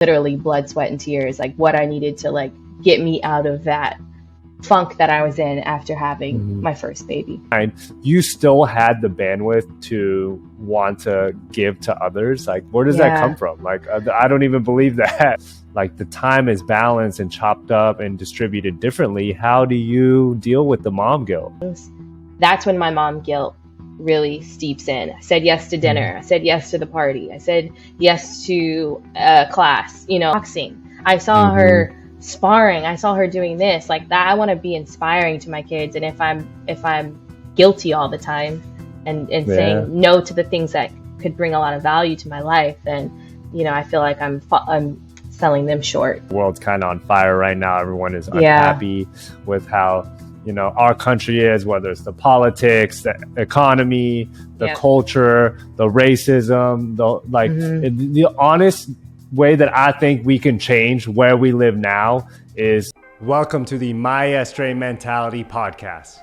literally blood, sweat, and tears, like what I needed to like get me out of that funk that I was in after having my first baby. You still had the bandwidth to want to give to others. Like, where does that come from? Like, I don't even believe that. Like, the time is balanced and chopped up and distributed differently. How do you deal with the mom guilt? That's when my mom guilt really steeps in. I said yes to dinner. I said yes to the party. I said yes to class, boxing. I saw her sparring. I saw her doing this, like that. I want to be inspiring to my kids. And if I'm guilty all the time and saying no to the things that could bring a lot of value to my life, then, I feel like I'm selling them short. The world's kind of on fire right now. Everyone is unhappy with how, our country is, whether it's the politics, the economy, the culture, the racism, the honest way that I think we can change where we live now is welcome to the Maestre Mentality podcast,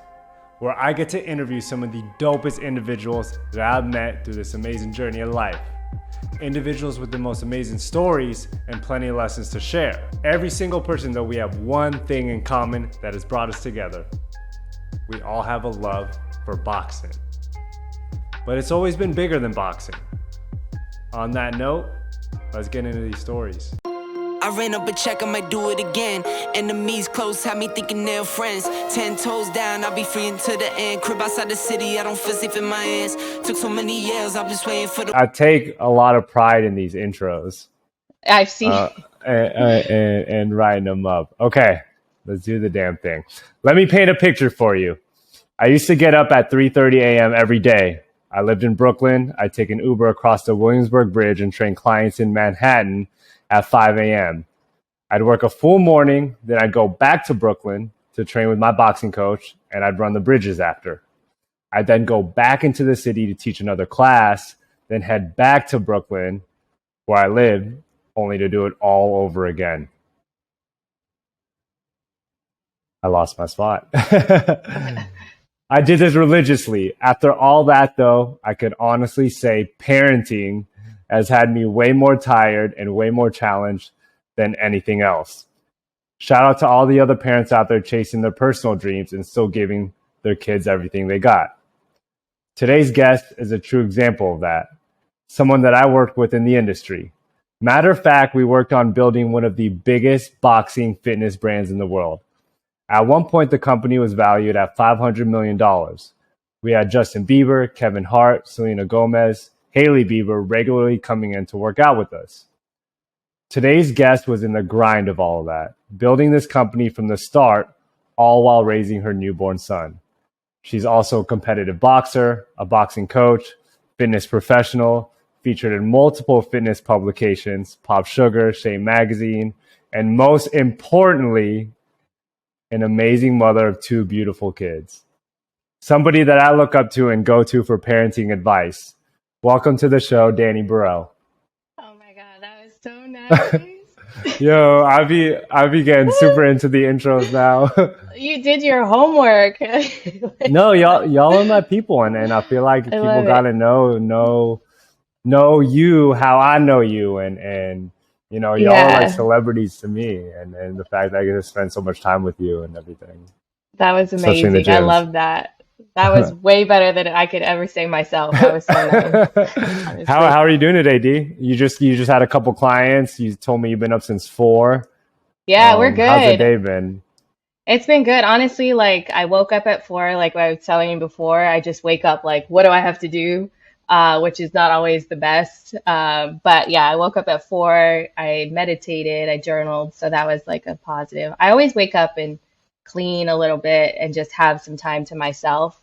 where I get to interview some of the dopest individuals that I've met through this amazing journey of life. Individuals with the most amazing stories and plenty of lessons to share. Every single person, though, we have one thing in common that has brought us together. We all have a love for boxing. But it's always been bigger than boxing. On that note, let's get into these stories. I ran up a check, I might do it again. Enemies close, had me thinking they're friends. 10 toes down, I'll be free until the end. Crib outside the city, I don't feel safe in my hands. Took so many years, I'm just waiting for the... I take a lot of pride in these intros. I've seen and writing them up. Okay, let's do the damn thing. Let me paint a picture for you. I used to get up at 3:30 a.m. every day. I lived in Brooklyn. I'd take an Uber across the Williamsburg Bridge and train clients in Manhattan at 5 a.m. I'd work a full morning, then I'd go back to Brooklyn to train with my boxing coach, and I'd run the bridges after. I'd then go back into the city to teach another class, then head back to Brooklyn, where I lived, only to do it all over again. I lost my spot. I did this religiously. After all that, though, I could honestly say parenting has had me way more tired and way more challenged than anything else. Shout out to all the other parents out there chasing their personal dreams and still giving their kids everything they got. Today's guest is a true example of that. Someone that I worked with in the industry. Matter of fact, we worked on building one of the biggest boxing fitness brands in the world. At one point, the company was valued at $500 million. We had Justin Bieber, Kevin Hart, Selena Gomez, Hailey Bieber regularly coming in to work out with us. Today's guest was in the grind of all of that, building this company from the start, all while raising her newborn son. She's also a competitive boxer, a boxing coach, fitness professional, featured in multiple fitness publications, Pop Sugar, Shea Magazine, and most importantly, an amazing mother of two beautiful kids. Somebody that I look up to and go to for parenting advice. Welcome to the show, Dani Burrell. Oh my God, that was so nice. Yo, I be getting super into the intros now. You did your homework. No, y'all are my people, and I feel like people gotta know you how I know you, and y'all are like celebrities to me, and the fact that I get to spend so much time with you and everything. That was amazing. I love that. That was way better than I could ever say myself. That was so nice. How are you doing today, D? You just had a couple clients. You told me you've been up since 4. Yeah, we're good. How's the day been? It's been good. Honestly, like I woke up at 4, like I was telling you before. I just wake up like, what do I have to do? Which is not always the best. But yeah, I woke up at 4. I meditated, I journaled. So that was like a positive. I always wake up and clean a little bit and just have some time to myself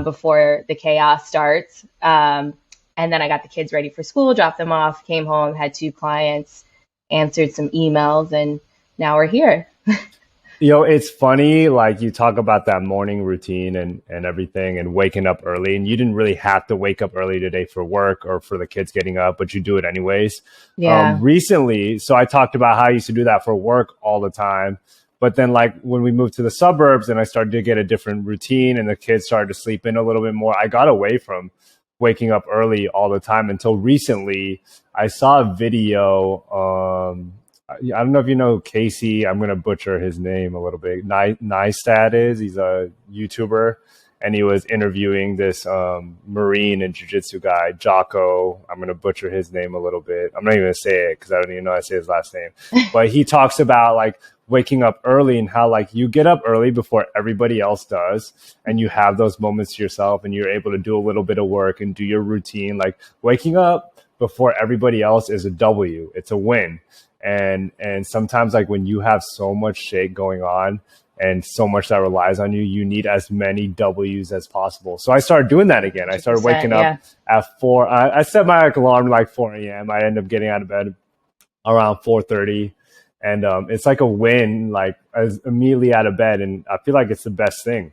before the chaos starts. And then I got the kids ready for school, dropped them off, came home, had 2 clients, answered some emails, and now we're here. It's funny, like you talk about that morning routine and everything and waking up early, and you didn't really have to wake up early today for work or for the kids getting up, but you do it anyways. Yeah. Recently, so I talked about how I used to do that for work all the time. But then like when we moved to the suburbs and I started to get a different routine and the kids started to sleep in a little bit more, I got away from waking up early all the time until recently. I saw a video. I don't know if you know Casey. I'm gonna butcher his name a little bit. Neistat is. He's a YouTuber, and he was interviewing this Marine and Jiu-Jitsu guy, Jocko. I'm gonna butcher his name a little bit. I'm not even gonna say it because I don't even know how to say his last name. But he talks about like waking up early and how like you get up early before everybody else does, and you have those moments to yourself, and you're able to do a little bit of work and do your routine. Like waking up before everybody else is a W. It's a win. And sometimes like when you have so much shit going on and so much that relies on you, you need as many W's as possible. So I started doing that again. I started waking up at 4. I set my alarm like 4 a.m. I end up getting out of bed around 4:30. And it's like a win, like as immediately out of bed. And I feel like it's the best thing.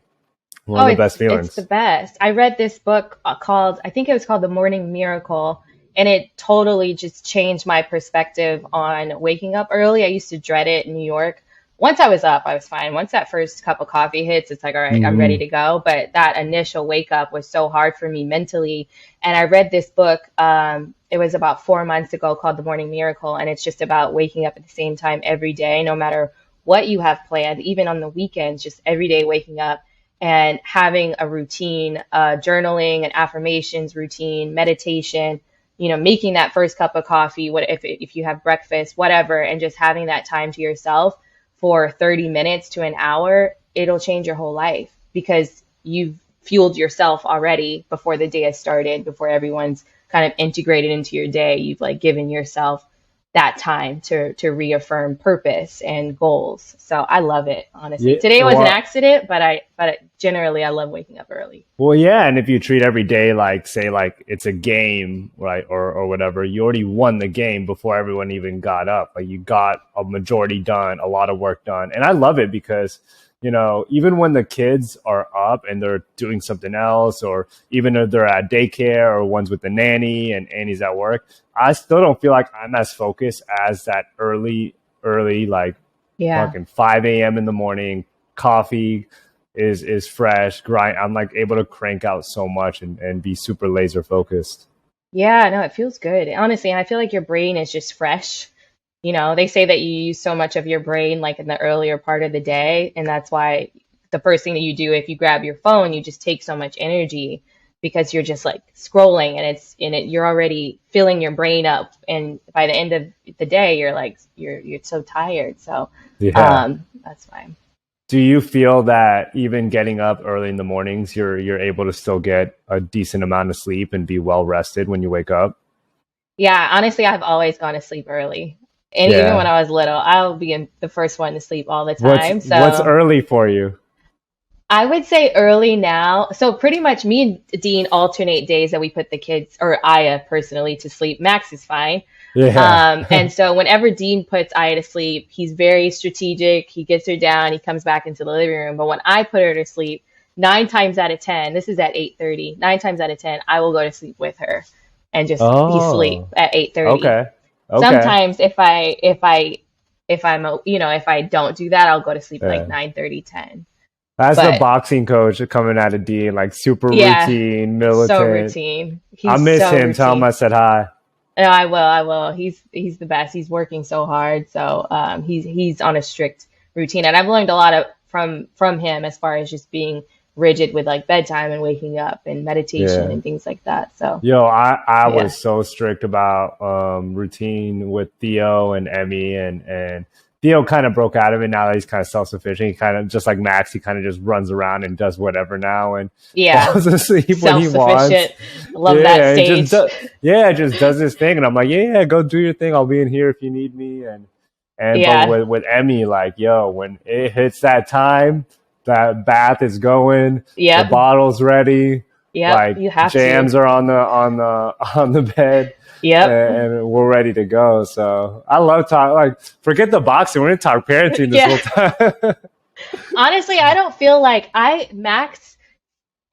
One of the best feelings. It's the best. I read this book called, I think it was called The Morning Miracle. And it totally just changed my perspective on waking up early. I used to dread it in New York. Once I was up, I was fine. Once that first cup of coffee hits, it's like, all right, I'm ready to go. But that initial wake up was so hard for me mentally. And I read this book. It was about 4 months ago called The Morning Miracle. And it's just about waking up at the same time every day, no matter what you have planned, even on the weekends, just every day waking up and having a routine, journaling and affirmations routine, meditation, making that first cup of coffee, what if you have breakfast, whatever, and just having that time to yourself for 30 minutes to an hour, it'll change your whole life because you've fueled yourself already before the day has started, before everyone's kind of integrated into your day. You've like given yourself that time to reaffirm purpose and goals. So I love it, honestly. Today was an accident, but generally I love waking up early. Well, yeah, and if you treat every day like, say, like it's a game, right, or whatever, you already won the game before everyone even got up. Like you got a majority done, a lot of work done, and I love it because even when the kids are up and they're doing something else, or even if they're at daycare or one's with the nanny and Annie's at work, I still don't feel like I'm as focused as that early, like fucking 5 a.m. in the morning, coffee is fresh, grind. I'm like able to crank out so much and be super laser focused. Yeah, no, it feels good. Honestly, and I feel like your brain is just fresh. They say that you use so much of your brain like in the earlier part of the day. And that's why the first thing that you do, if you grab your phone, you just take so much energy because you're just like scrolling and you're already filling your brain up. And by the end of the day, you're like, you're so tired. So that's fine. Do you feel that even getting up early in the mornings, you're able to still get a decent amount of sleep and be well rested when you wake up? Yeah, honestly, I've always gone to sleep early. And even when I was little, I'll be the first one to sleep all the time. What's early for you? I would say early now. So pretty much me and Dean alternate days that we put the kids, or Aya personally, to sleep. Max is fine. Yeah. And so whenever Dean puts Aya to sleep, he's very strategic. He gets her down. He comes back into the living room. But when I put her to sleep, 9 times out of 10, this is at 8:30, 9 times out of 10, I will go to sleep with her and just be asleep at 8:30. Okay. Sometimes if I don't do that, I'll go to sleep like 9:30, 10. As the boxing coach coming out of Dean, like super routine, militant. So routine. I miss him. Routine. Tell him I said hi. No, I will. He's the best. He's working so hard. So he's on a strict routine, and I've learned a lot from him as far as just being rigid with like bedtime and waking up and meditation and things like that. So I was so strict about routine with Theo and Emmy, and Theo kind of broke out of it now that he's kind of self-sufficient. He kind of, just like Max, he kind of just runs around and does whatever now and falls asleep when he wants. Love that stage. Just does his thing, and I'm like, go do your thing. I'll be in here if you need me. But with Emmy, like, when it hits that time, that bath is going. The bottle's ready. Yeah, like you have jams are on the bed. Yep. And we're ready to go. So I love talking. Like, forget the boxing. We're gonna talk parenting this whole time. Honestly, I don't feel like Max.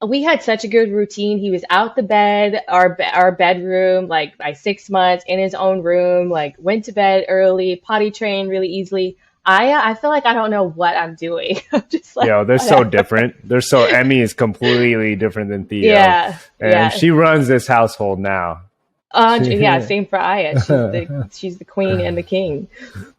We had such a good routine. He was out the bed, our bedroom, like by 6 months, in his own room. Like went to bed early, potty trained really easily. I feel like I don't know what I'm doing. I'm just like, They're so whatever. different. Emmy is completely different than Theo, Yeah, and yeah. she runs this household now. Yeah, same for Aya. She's the queen and the king.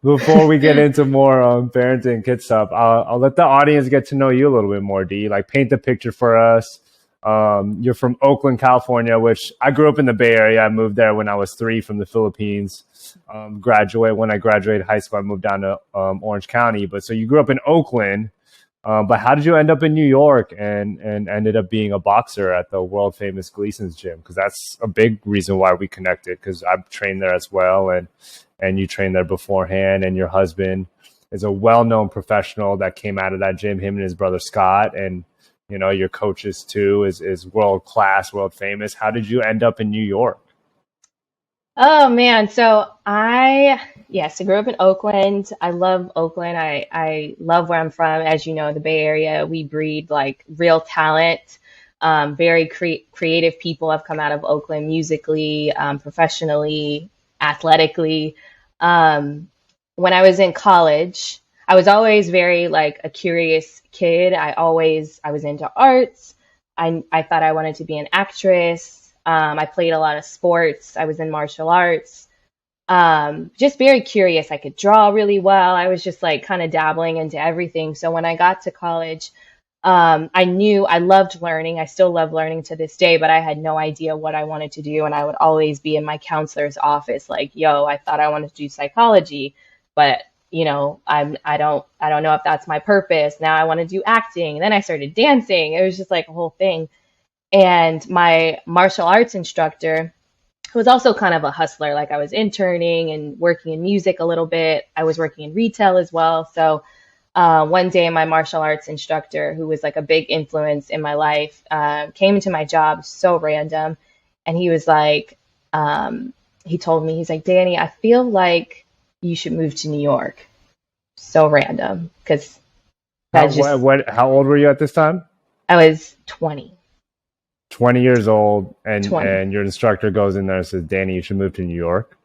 Before we get into more parenting kid stuff, I'll let the audience get to know you a little bit more. D, like paint the picture for us. You're from Oakland, California, which I grew up in the Bay Area. I moved there when I was 3 from the Philippines. When I graduated high school, I moved down to Orange County. But so you grew up in Oakland, but how did you end up in New York and ended up being a boxer at the world famous Gleason's gym? Because that's a big reason why we connected. Because I've trained there as well, and you trained there beforehand, and your husband is a well-known professional that came out of that gym. Him and his brother Scott, and your coaches too is world class, world famous. How did you end up in New York? Oh man, so yes, I grew up in Oakland. I love Oakland. I love where I'm from. As you know, the Bay Area, we breed like real talent. Very creative people have come out of Oakland musically, professionally, athletically. When I was in college, I was always very like a curious kid. I was into arts. I thought I wanted to be an actress. I played a lot of sports. I was in martial arts. Just very curious. I could draw really well. I was just like kind of dabbling into everything. So when I got to college, I knew I loved learning. I still love learning to this day, but I had no idea what I wanted to do. And I would always be in my counselor's office, like, yo, I thought I wanted to do psychology, but I don't know if that's my purpose. Now I want to do acting. And then I started dancing. It was just like a whole thing. And my martial arts instructor, who was also kind of a hustler, like I was interning and working in music a little bit. I was working in retail as well. So one day, my martial arts instructor, who was like a big influence in my life, came into my job, so random. And he was like, he told me, he's like, Dani, I feel like you should move to New York. So random, because How old were you at this time? I was 20. 20 years old, 20. and your instructor goes in there and says, Dani, you should move to New York.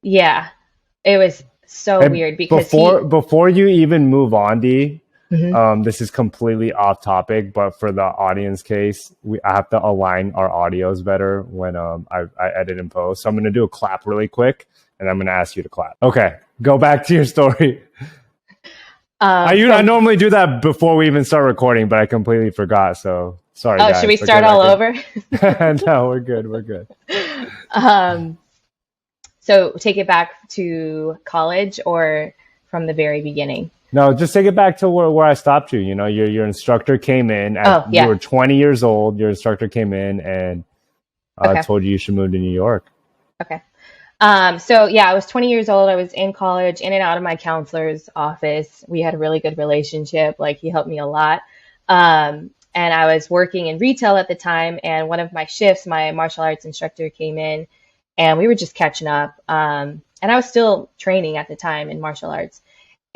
Yeah, it was so And weird because before you even move on, D, Mhm. this is completely off topic, but for the audience case, I have to align our audios better when I edit and post. So I'm going to do a clap really quick, and I'm going to ask you to clap. Okay, go back to your story. I So, normally do that before we even start recording, but I completely forgot. So sorry, oh, guys. should we But start all over? No, we're good. We're good. Um, so take it back to college or from the very beginning? No, just take it back to where I stopped you. Your instructor came in Oh, you yeah. were 20 years old. Your instructor came in and Okay. told you should move to New York. Okay. So yeah, I was 20 years old. I was in college, in and out of my counselor's office. We had a really good relationship. Like he helped me a lot. And I was working in retail at the time. And one of my shifts, my martial arts instructor came in and we were just catching up. And I was still training at the time in martial arts.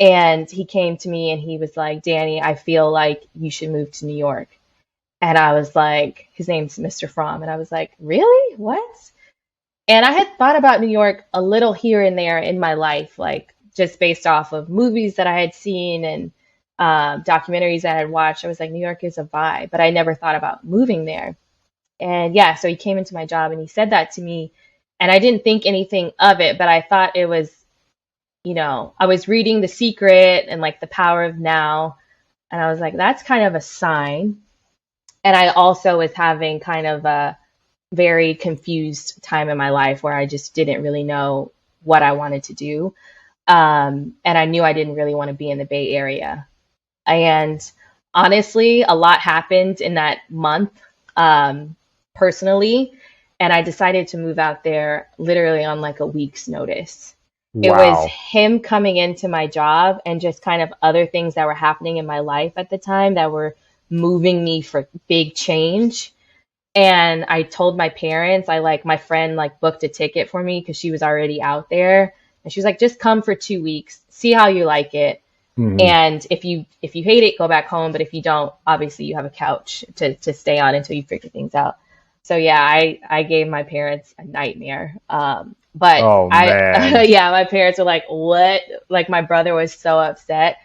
And he came to me and he was like, Dani, I feel like you should move to New York. And I was like, his name's Mr. Fromm. And I was like, really? What? And I had thought about New York a little here and there in my life, like just based off of movies that I had seen and documentaries that I had watched. I was like, New York is a vibe, but I never thought about moving there. And yeah, so he came into my job and he said that to me. And I didn't think anything of it, but I thought it was, I was reading The Secret and like The Power of Now. And I was like, that's kind of a sign. And I also was having kind of a very confused time in my life where I just didn't really know what I wanted to do. And I knew I didn't really want to be in the Bay Area. And honestly, a lot happened in that month personally. And I decided to move out there literally on like a week's notice. It was Wow. him coming into my job and just kind of other things that were happening in my life at the time that were moving me for big change. And I told my parents, my friend like booked a ticket for me because she was already out there. And she was like, just come for 2 weeks, see how you like it. Mhm. And if you hate it, go back home. But if you don't, obviously you have a couch to stay on until you figure things out. So yeah, I gave my parents a nightmare. But Oh man. yeah, my parents were like, what? Like my brother was so upset.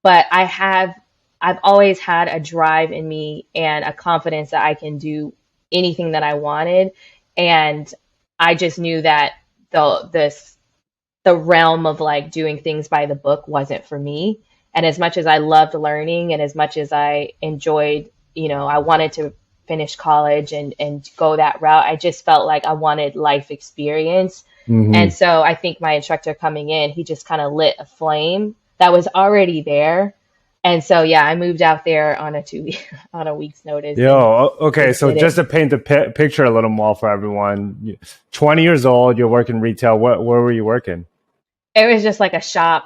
But I've always had a drive in me and a confidence that I can do anything that I wanted. And I just knew that the realm of like doing things by the book wasn't for me. And as much as I loved learning and as much as I enjoyed, I wanted to finish college and go that route, I just felt like I wanted life experience. And Hmm. so I think my instructor coming in, he just kind of lit a flame that was already there. And so yeah, I moved out there on a on a week's notice Yo, and okay. just So did just it. to paint the picture a little more for everyone, 20 years old, you're working retail. Where were you working? It was just like a shop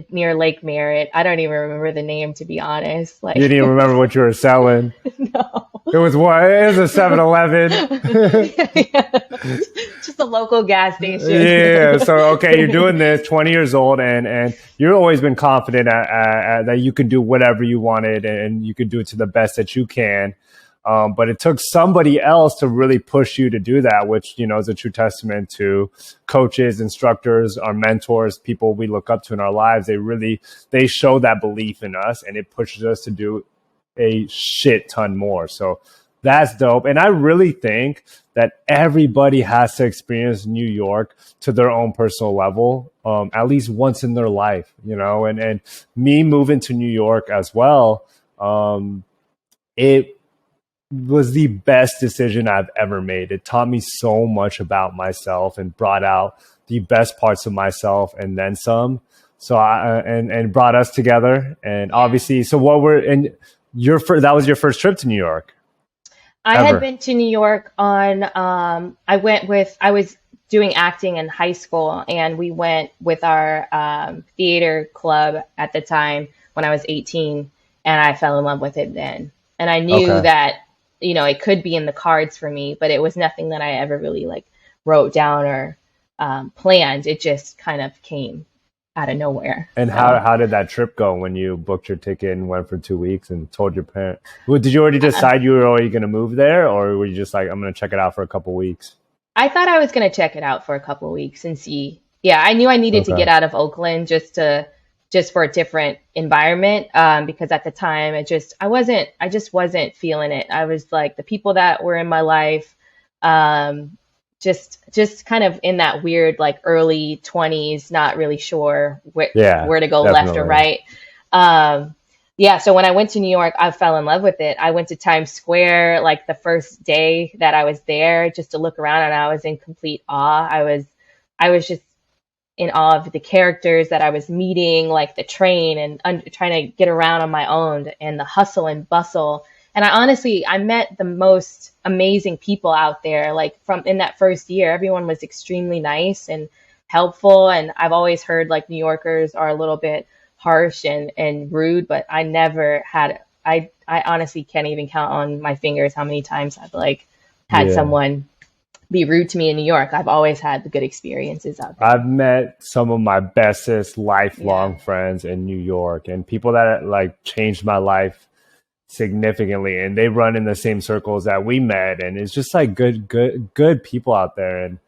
near Lake Merritt. I don't even remember the name, to be honest. You Like didn't even remember what you were selling. no. It was what? It was a 7-Eleven. Yeah. Just a local gas station. Yeah. So okay, you're doing this, 20 years old, and you've always been confident that you could do whatever you wanted and you could do it to the best that you can. But it took somebody else to really push you to do that, which is a true testament to coaches, instructors, our mentors, people we look up to in our lives. They show that belief in us, and it pushes us to do a shit ton more. So that's dope. And I really think that everybody has to experience New York to their own personal level, at least once in their life, and me moving to New York as well. It was the best decision I've ever made. It taught me so much about myself and brought out the best parts of myself and then some. So and brought us together. And Yeah. obviously, so what were and your that was your first trip to New York I had ever? been to New York on I was doing acting in high school and we went with our theater club at the time when I was 18 and I fell in love with it then. And I knew Okay. that, it could be in the cards for me, but it was nothing that I ever really like wrote down or planned. It just kind of came out of nowhere. And how So how did that trip go when you booked your ticket and went for 2 weeks and told your parents? Well, did you already decide you were already going to move there, or were you just like, I'm going to check it out for a couple weeks? I thought I was going to check it out for a couple of weeks and see. Yeah, I knew I needed to Okay. get out of Oakland just for a different environment because at the time I just wasn't feeling it. I was like the people that were in my life um just kind of in that weird like early 20s, not really sure Yeah, where to go left or definitely. right. Um yeah, so when I went to New York, I fell in love with it. I went to Times Square like the first day that I was there just to look around and I was in complete awe. I was just in awe of the characters that I was meeting, like the train and trying to get around on my own and the hustle and bustle. And I met the most amazing people out there. Like from in that first year, everyone was extremely nice and helpful. And I've always heard like New Yorkers are a little bit harsh and rude, but I never had, I honestly can't even count on my fingers how many times I've like had Yeah. someone be rude to me in New York. I've always had the good experiences out there. I've met some of my bestest Yeah. lifelong friends in New York and people that like changed my life significantly, and they run in the same circles that we met, and it's just like good people out there. And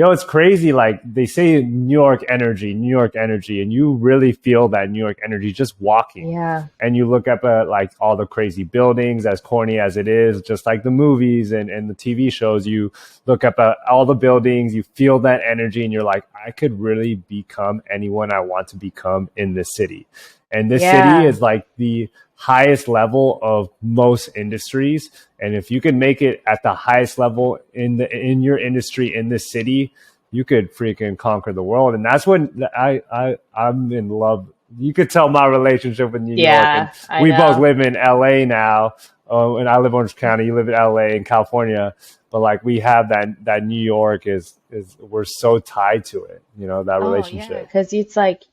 it's crazy, like they say New York energy, and you really feel that New York energy just walking. Yeah. And you look up at like all the crazy buildings, as corny as it is, just like the movies and the TV shows, you look up at all the buildings, you feel that energy, and you're like, I could really become anyone I want to become in this city. And this city Yeah. is like the highest level of most industries. And if you can make it at the highest level in your industry in this city, you could freaking conquer the world. And that's when I'm in love. You could tell my relationship with New York, and Yeah. I we both know. live in LA now. And I live in Orange County. You live in LA in California, but like we have that New York is we're so tied to it. That Oh yeah. relationship. Because it's like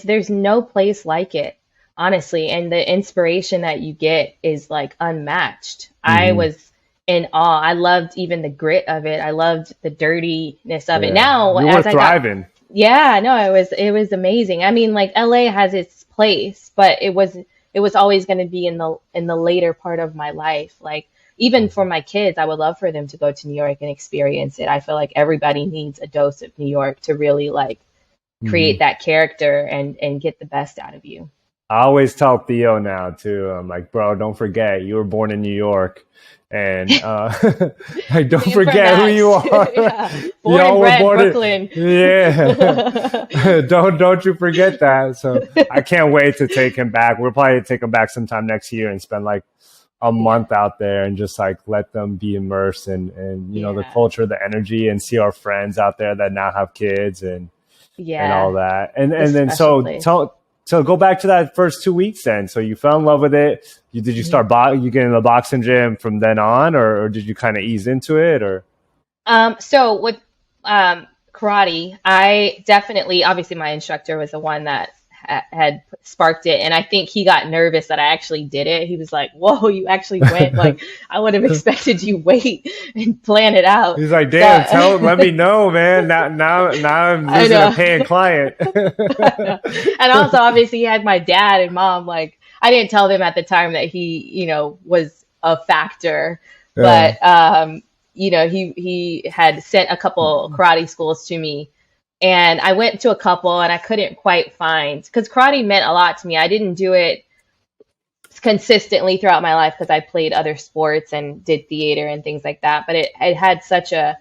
there's no place like it, honestly. And the inspiration that you get is like unmatched. I Hmm. was in awe. I loved even the grit of it. I loved the dirtiness of it. Yeah, Now, you were as I got, thriving. yeah, no, it was amazing. I mean, like LA has its place, but it was always going to be in the later part of my life. Like even for my kids, I would love for them to go to New York and experience it. I feel like everybody needs a dose of New York to really like create that character and get the best out of you. I always tell Theo now too. I'm like, bro, don't forget you were born in New York, and like, don't forget who you are. Yeah. Born and bred Brooklyn. Yeah, don't you forget that. So I can't wait to take him back. We'll probably take him back sometime next year and spend like a month out there and just like let them be immersed and you know, the culture, the energy, and see our friends out there that now have kids and all that. And then so go back to that first 2 weeks then. So you fell in love with it. Did you start you get in the boxing gym from then on, or did you kind of ease into it, or? So with karate, I definitely, obviously my instructor was the one that had sparked it, and I think he got nervous that I actually did it. He was like, "Whoa, you actually went!" Like, I would have expected you wait and plan it out. He's like, "Damn, let me know, man. Now I'm losing a paying client." And also, obviously, he had my dad and mom. Like, I didn't tell them at the time that he, you know, was a factor, but you know, he had sent a couple karate schools to me. And I went to a couple and I couldn't quite find, because karate meant a lot to me. I didn't do it consistently throughout my life because I played other sports and did theater and things like that. But it had such a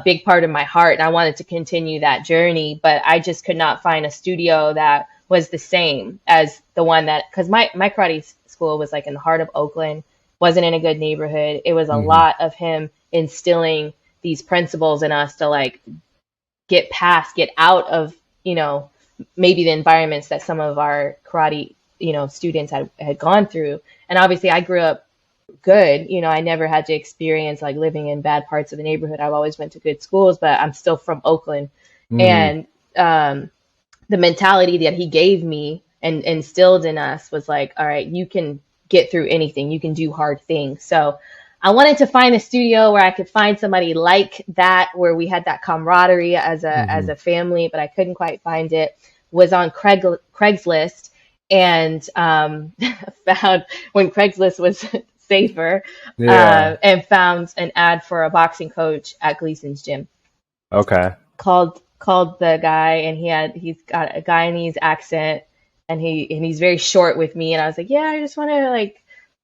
big part of my heart, and I wanted to continue that journey. But I just could not find a studio that was the same as the one that, because my karate school was like in the heart of Oakland, wasn't in a good neighborhood. It was a lot of him instilling these principles in us to like get out of, you know, maybe the environments that some of our karate, you know, students had gone through. And obviously I grew up good, you know, I never had to experience like living in bad parts of the neighborhood. I've always went to good schools, but I'm still from Oakland. And the mentality that he gave me and instilled in us was like, all right, you can get through anything. You can do hard things. So I wanted to find a studio where I could find somebody like that, where we had that camaraderie as a family, but I couldn't quite find it. Was on Craigslist and found, when Craigslist was safer, and found an ad for a boxing coach at Gleason's gym. Okay. Called the guy, and he's got a Guyanese accent, and he's very short with me, and I was like, yeah, I just want to like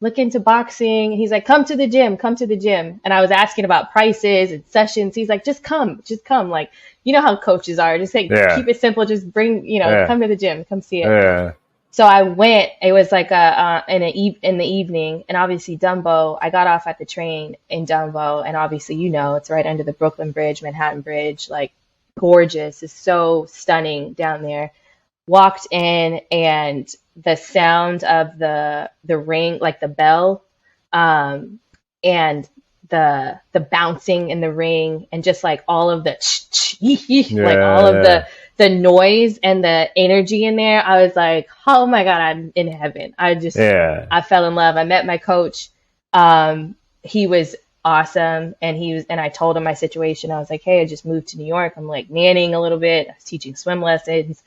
look into boxing. He's like, come to the gym. And I was asking about prices and sessions. He's like, just come. Like, you know how coaches are, just like, keep it simple. Just bring, you know, come to the gym, come see it. Yeah. So I went, it was like in the evening, and obviously Dumbo, I got off at the train in Dumbo, and obviously, you know, it's right under the Brooklyn Bridge, Manhattan Bridge, like gorgeous. It's so stunning down there. Walked in, and the sound of the ring, like the bell, and the bouncing in the ring, and just like all of the like all of the noise and the energy in there, I was like, oh my God, I'm in heaven. I fell in love. I met my coach. He was awesome, and I told him my situation. I was like, hey, I just moved to New York. I'm like nannying a little bit. I was teaching swim lessons.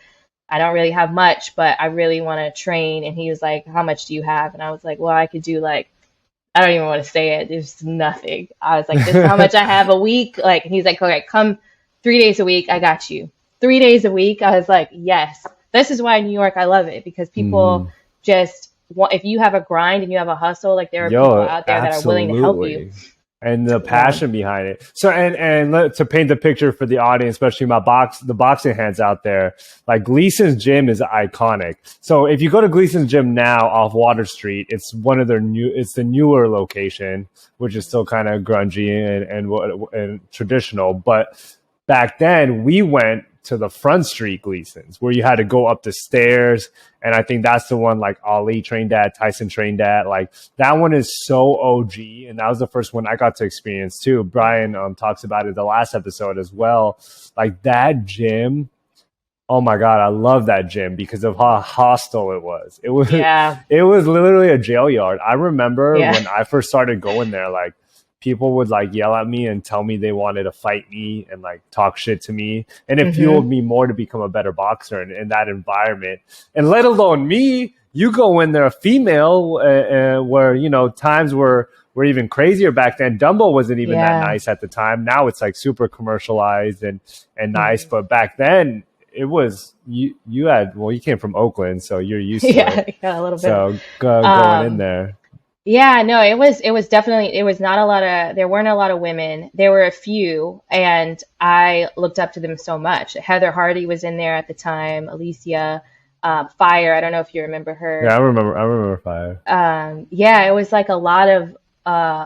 I don't really have much, but I really want to train. And he was like, how much do you have? And I was like, well, I could do like, I don't even want to say it. There's nothing. I was like, this is how much I have a week. Like, and he's like, okay, come 3 days a week. I got you. 3 days a week. I was like, yes, this is why New York, I love it, because people just want, if you have a grind and you have a hustle, like there are people out there that are willing to help you. And the passion behind it. So, and to paint the picture for the audience, especially the boxing hands out there, like Gleason's gym is iconic. So if you go to Gleason's gym now off Water Street, it's one of it's the newer location, which is still kind of grungy and traditional. But back then we went to the Front Street Gleason's, where you had to go up the stairs. And I think that's the one like Ali trained at, Tyson trained at. Like that one is so OG. And that was the first one I got to experience too. Brian talks about it the last episode as well. Like that gym, oh my God, I love that gym because of how hostile it was. It was literally a jail yard. I remember when I first started going there, like people would like yell at me and tell me they wanted to fight me and like talk shit to me. And it fueled me more to become a better boxer in that environment. And let alone me, you go in there a female where, you know, times were were even crazier back then. Dumbo wasn't even that Yeah. nice at the time. Now it's like super commercialized and nice. Mhm. But back then it was, you had, well, you came from Oakland, so you're used to Yeah, it. yeah, a little bit. So going in Um, there. yeah, no, it was definitely, it was not a lot of, there weren't a lot of women. There were a few, and I looked up to them so much. Heather Hardy was in there at the time, Alicia, Fire. I don't know if you remember Yeah, her. I remember Fire. Yeah, it was like a lot of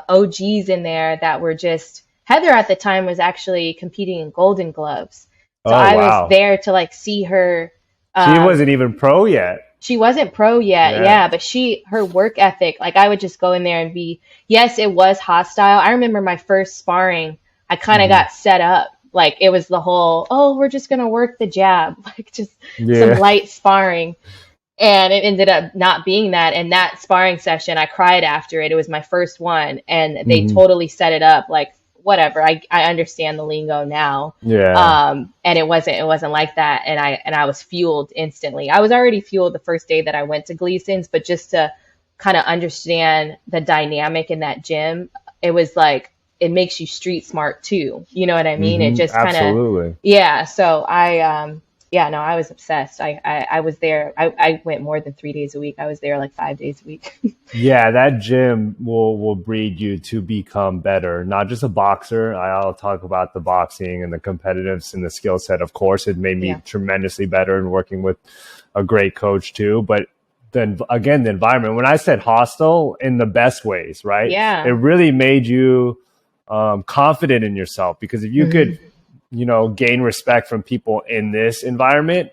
OGs in there that were just, Heather at the time was actually competing in Golden Gloves. So Oh I was wow. there to like see her. She Um, wasn't even pro yet. she wasn't pro yet, Yeah. yeah, but her work ethic, like I would just go in there and be, yes, it was hostile. I remember my first sparring, I kind of Hmm. got set up. Like it was the whole, oh, we're just gonna work the jab, like just some Yeah. light sparring. And it ended up not being that. And that sparring session, I cried after it. It was my first one, and they Hmm. totally set it up like whatever. I understand the lingo now. Yeah. And it wasn't like that. And I was fueled instantly. I was already fueled the first day that I went to Gleason's, but just to kind of understand the dynamic in that gym, it was like it makes you street smart too. You know what I mean? It Hmm. just kind of, Absolutely. yeah. So yeah, no, I was obsessed. I was there. I went more than 3 days a week. I was there like 5 days a week. Yeah, that gym will breed you to become better, not just a boxer. I'll talk about the boxing and the competitiveness and the skill set. Of course, it made me Yeah. tremendously better in working with a great coach too. But then again, the environment. When I said hostile, in the best ways, right? It Yeah. really made you confident in yourself, because if you could, Mhm. gain respect from people in this environment,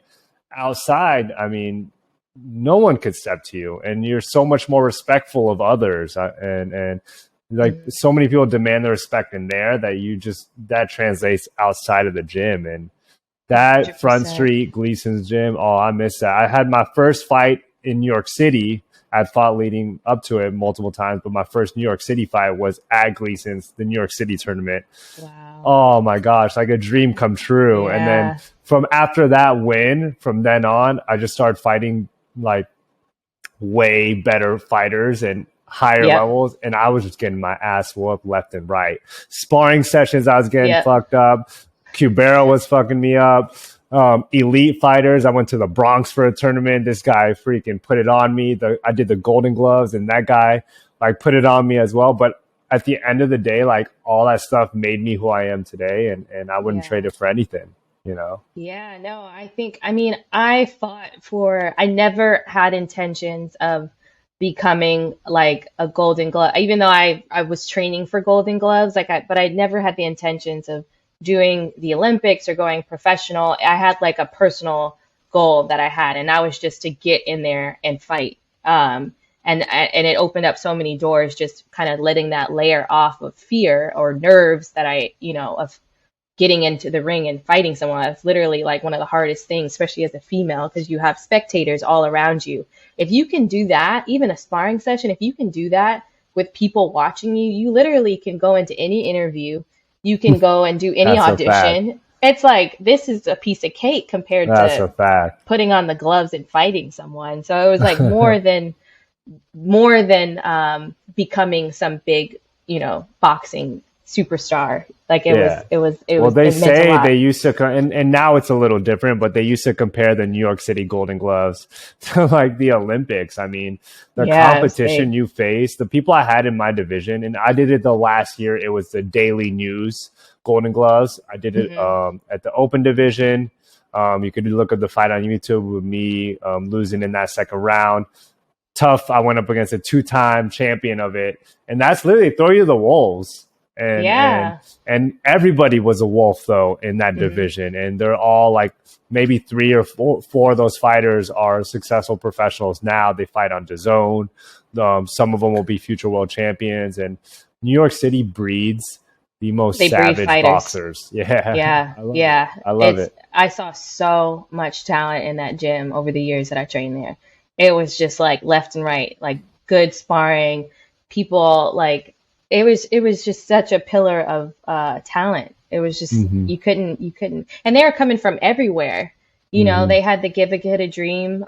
outside, I mean, no one could step to you, and you're so much more respectful of others, and like Mhm. so many people demand the respect in there that that translates outside of the gym. And that Front 100%. Street Gleason's gym, oh, I miss that. I had my first fight in New York City. I'd fought leading up to it multiple times, but my first New York City fight was at Gleason's, the New York City tournament. Wow. Oh my gosh, like a dream come true. And then Yeah. from after that win, from then on, I just started fighting like way better fighters and higher Yep. levels. And I was just getting my ass whooped left and right. Sparring sessions, I was getting Yep. fucked up. Cubero was fucking me up. Elite fighters, I went to the Bronx for a tournament. This guy freaking put it on me. I did the Golden Gloves, and that guy like put it on me as well. But at the end of the day, like all that stuff made me who I am today, and I wouldn't trade Yeah. it for anything, you know? Yeah, no, I mean, I fought for, I never had intentions of becoming like a Golden Glove, even though I was training for Golden Gloves, but I never had the intentions of doing the Olympics or going professional. I had like a personal goal that I had, and that was just to get in there and fight. And it opened up so many doors, just kind of letting that layer off of fear or nerves that of getting into the ring and fighting someone. That's literally like one of the hardest things, especially as a female, because you have spectators all around you. If you can do that, even a sparring session, if you can do that with people watching you, you literally can go into any interview. You can go and do any That's a fact. audition. It's like, this is a piece of cake compared That's a to fact. putting on the gloves and fighting someone. So it was like more than becoming some big, boxing superstar. Like it was, Yeah. it was, it Well, was, they it meant a say they lot. used to, and now it's a little different, but they used to compare the New York City Golden Gloves to like the Olympics. I mean, the Yeah, it was competition big. you face, the people I had in my division, and I did it the last year, it was the Daily News Golden Gloves. I did it Hmm. at the open division. You could look at the fight on YouTube with me losing in that second round. Tough. I went up against a two-time champion of it, and that's literally throw you to the wolves. And and Yeah. and everybody was a wolf though in that Hmm. division, and they're all like maybe three or four of those fighters are successful professionals now. They fight on DAZN. Some of them will be future world champions, and New York City breeds the most They breed savage fighters. boxers. Yeah, Yeah. I love it. Yeah. I love it. I saw so much talent in that gym over the years that I trained there. It was just like left and right, like good sparring, people like it was just such a pillar of talent. It was just Hmm. you couldn't, and they were coming from everywhere. Hmm. They had the Give a Kid a Dream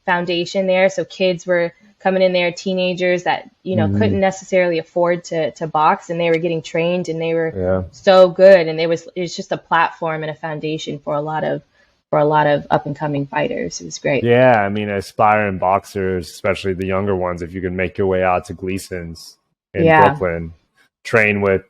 foundation there, so kids were coming in there, teenagers that, couldn't necessarily afford to box, and they were getting trained, and they were Yeah. so good. And it's just a platform and a foundation for a lot of up and coming fighters. It was great. Yeah, I mean, aspiring boxers, especially the younger ones, if you can make your way out to Gleason's in Yeah. Brooklyn, train with,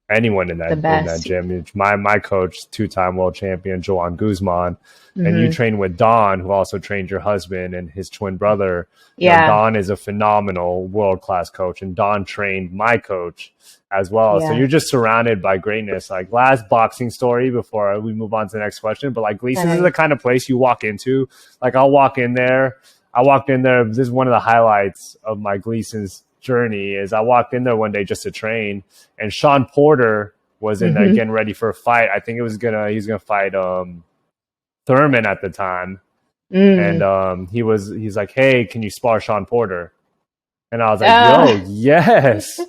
anyone in The that best. gym. My coach, 2-time world champion Joan Guzman, and Mm-hmm. you train with Don, who also trained your husband and his twin brother. Yeah. Don is a phenomenal world-class coach, and Don trained my coach as well. So Yeah. you're just surrounded by greatness. Like, last boxing story before we move on to the next question, but like, Gleason's is the kind of place you walk into. Like, I walked in there. This is one of the highlights of my Gleason's journey. Is I walked in there one day just to train, and Sean Porter was in there getting ready for a fight. I think he's gonna fight Thurman at the time. And he's like, "Hey, can you spar Sean Porter?" And I was like, "Yo, yes."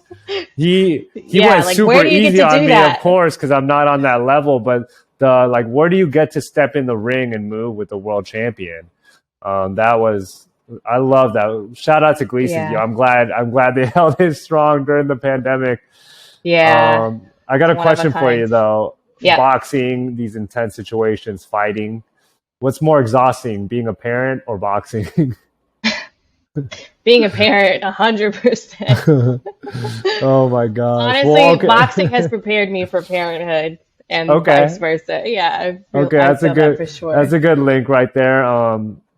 He Yeah, went like, super where do you get easy to on do me, that? of course, because I'm not on that level. But where do you get to step in the ring and move with the world champion? I love that. Shout out to Gleason. Yeah. Yo, I'm glad they held it strong during the pandemic. Yeah. I got a One of a question for you kind. though. Yeah. Boxing, these intense situations, fighting. What's more exhausting, being a parent or boxing? Being a parent, 100%. Oh my gosh. Honestly, Well, okay. boxing has prepared me for parenthood, and Okay. vice versa. Yeah, I That's feel a good that for sure. that's a good link right there.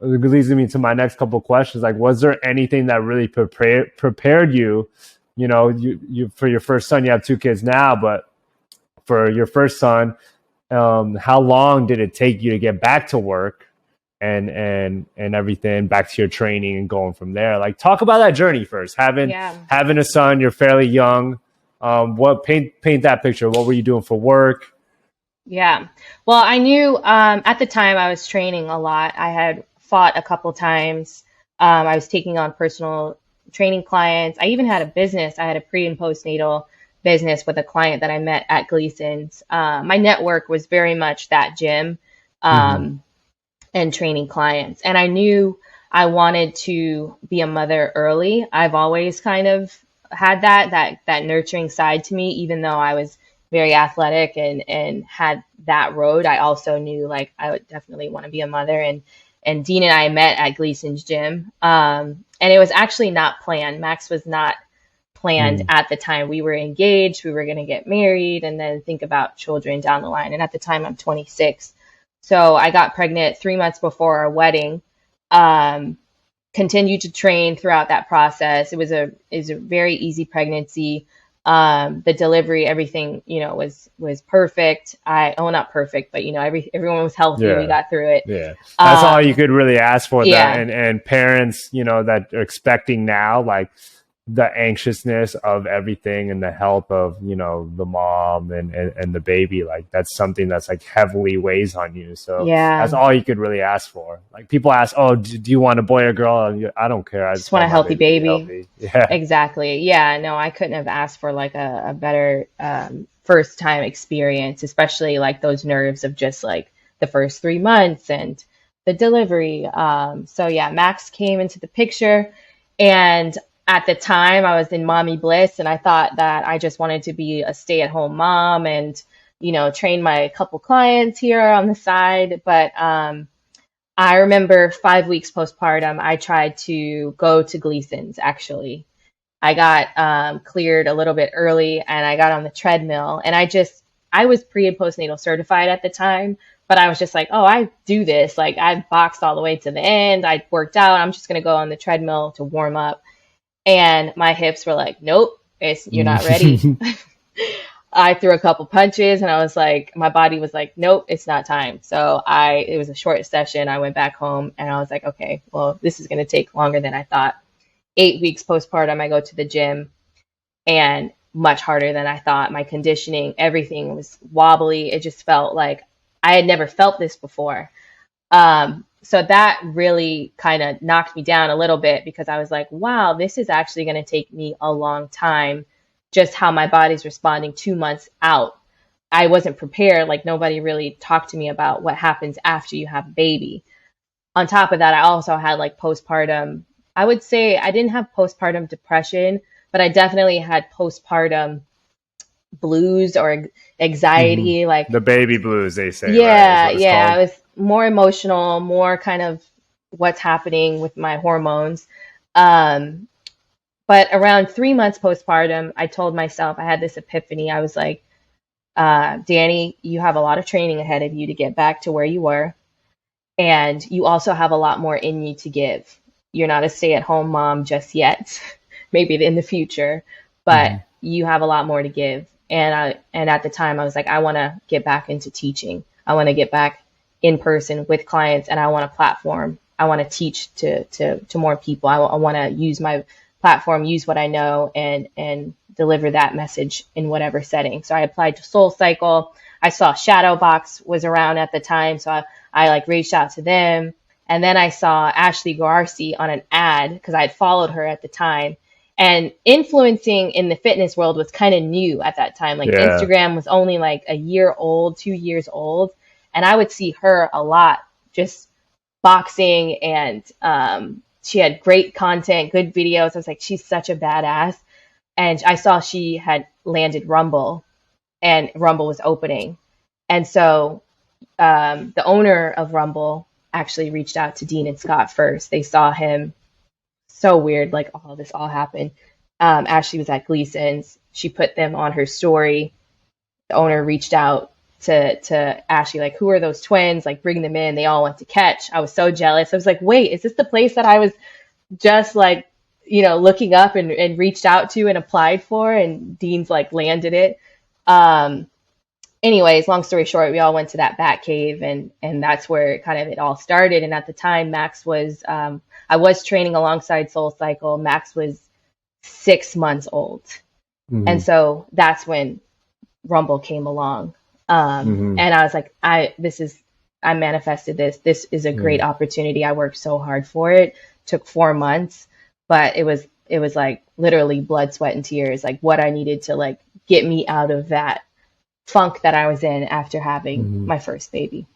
It leads me to my next couple of questions. Like, was there anything that really prepared you? You for your first son, you have 2 kids now, but for your first son, how long did it take you to get back to work and everything, back to your training and going from there? Like, talk about that journey first. Having a son, you're fairly young. What paint that picture? What were you doing for work? Yeah. Well, I knew at the time I was training a lot. I had fought a couple times. I was taking on personal training clients. I even had a business. I had a pre and postnatal business with a client that I met at Gleason's. My network was very much that gym and training clients. And I knew I wanted to be a mother early. I've always kind of had that nurturing side to me, even though I was very athletic and had that road. I also knew like I would definitely want to be a mother. And Dean and I met at Gleason's gym. And it was actually not planned. Max was not planned at the time. We were engaged. We were going to get married and then think about children down the line. And at the time, I'm 26. So I got pregnant 3 months before our wedding. Continued to train throughout that process. It was a very easy pregnancy. The delivery, everything, was perfect. Not perfect, but everyone was healthy. Yeah. We got through it. Yeah. That's all you could really ask for. Yeah. And parents, that are expecting now, like, the anxiousness of everything and the health of, the mom and the baby, like, that's something that's like heavily weighs on you. So Yeah. that's all you could really ask for. Like, people ask, oh, do you want a boy or girl? I don't care. I Just want a healthy baby. Healthy. Yeah. Exactly. Yeah. No, I couldn't have asked for like a better first time experience, especially like those nerves of just like the first 3 months and the delivery. So yeah, Max came into the picture, and at the time I was in mommy bliss, and I thought that I just wanted to be a stay-at-home mom and, train my couple clients here on the side. But I remember 5 weeks postpartum, I tried to go to Gleason's. Actually, I got cleared a little bit early, and I got on the treadmill, and I was pre and postnatal certified at the time, but I was just like, oh, I do this. Like, I boxed all the way to the end. I worked out. I'm just going to go on the treadmill to warm up. And my hips were like, nope, you're not ready. I threw a couple punches, and I was like, my body was like, nope, it's not time. So it was a short session. I went back home, and I was like, okay, well, this is going to take longer than I thought. 8 weeks postpartum, I go to the gym, and much harder than I thought. My conditioning, everything was wobbly. It just felt like I had never felt this before. So that really kind of knocked me down a little bit, because I was like, wow, this is actually going to take me a long time, just how my body's responding 2 months out. I wasn't prepared. Like, nobody really talked to me about what happens after you have a baby. On top of that, I also had like postpartum I would say I didn't have postpartum depression, but I definitely had postpartum blues or Hmm. anxiety. Like, The baby blues, they say, right? Is yeah, what it's yeah, I called. was more emotional, more kind of what's happening with my hormones. Um, but around 3 months postpartum, I told myself, I had this epiphany. I was like, Dani, you have a lot of training ahead of you to get back to where you were. And you also have a lot more in you to give. You're not a stay-at-home mom just yet, maybe in the future, but Hmm. you have a lot more to give. And at the time I was like, I want to get back into teaching. I want to get back in person with clients, and I want a platform. I want to teach to more people. I want to use my platform, use what I know, and deliver that message in whatever setting. So I applied to Soul Cycle. I saw Shadowbox was around at the time, so I like reached out to them. And then I saw Ashley Garci on an ad because I had followed her at the time. And influencing in the fitness world was kind of new at that time. Like Yeah. Instagram was only like a year old, 2 years old. And I would see her a lot just boxing, and she had great content, good videos. I was like, she's such a badass. And I saw she had landed Rumble, and Rumble was opening. And so the owner of Rumble actually reached out to Dean and Scott first. They saw him. So weird, like all this all happened. Ashley was at Gleason's. She put them on her story. The owner reached out to Ashley, like, who are those twins? Like, bring them in. They all went to catch. I was so jealous. I was like, wait, is this the place that I was just like, looking up and reached out to and applied for? And Dean's like landed it. Um, Anyways, long story short, we all went to that bat cave, and that's where kind of it all started. And at the time, Max was I was training alongside Soul Cycle. Max was 6 months old, and Hmm. so that's when Rumble came along. Hmm. And I was like, I manifested this. This is a great opportunity. I worked so hard for it. Took 4 months, but it was like literally blood, sweat, and tears. Like what I needed to like get me out of that funk that I was in after having Hmm. my first baby.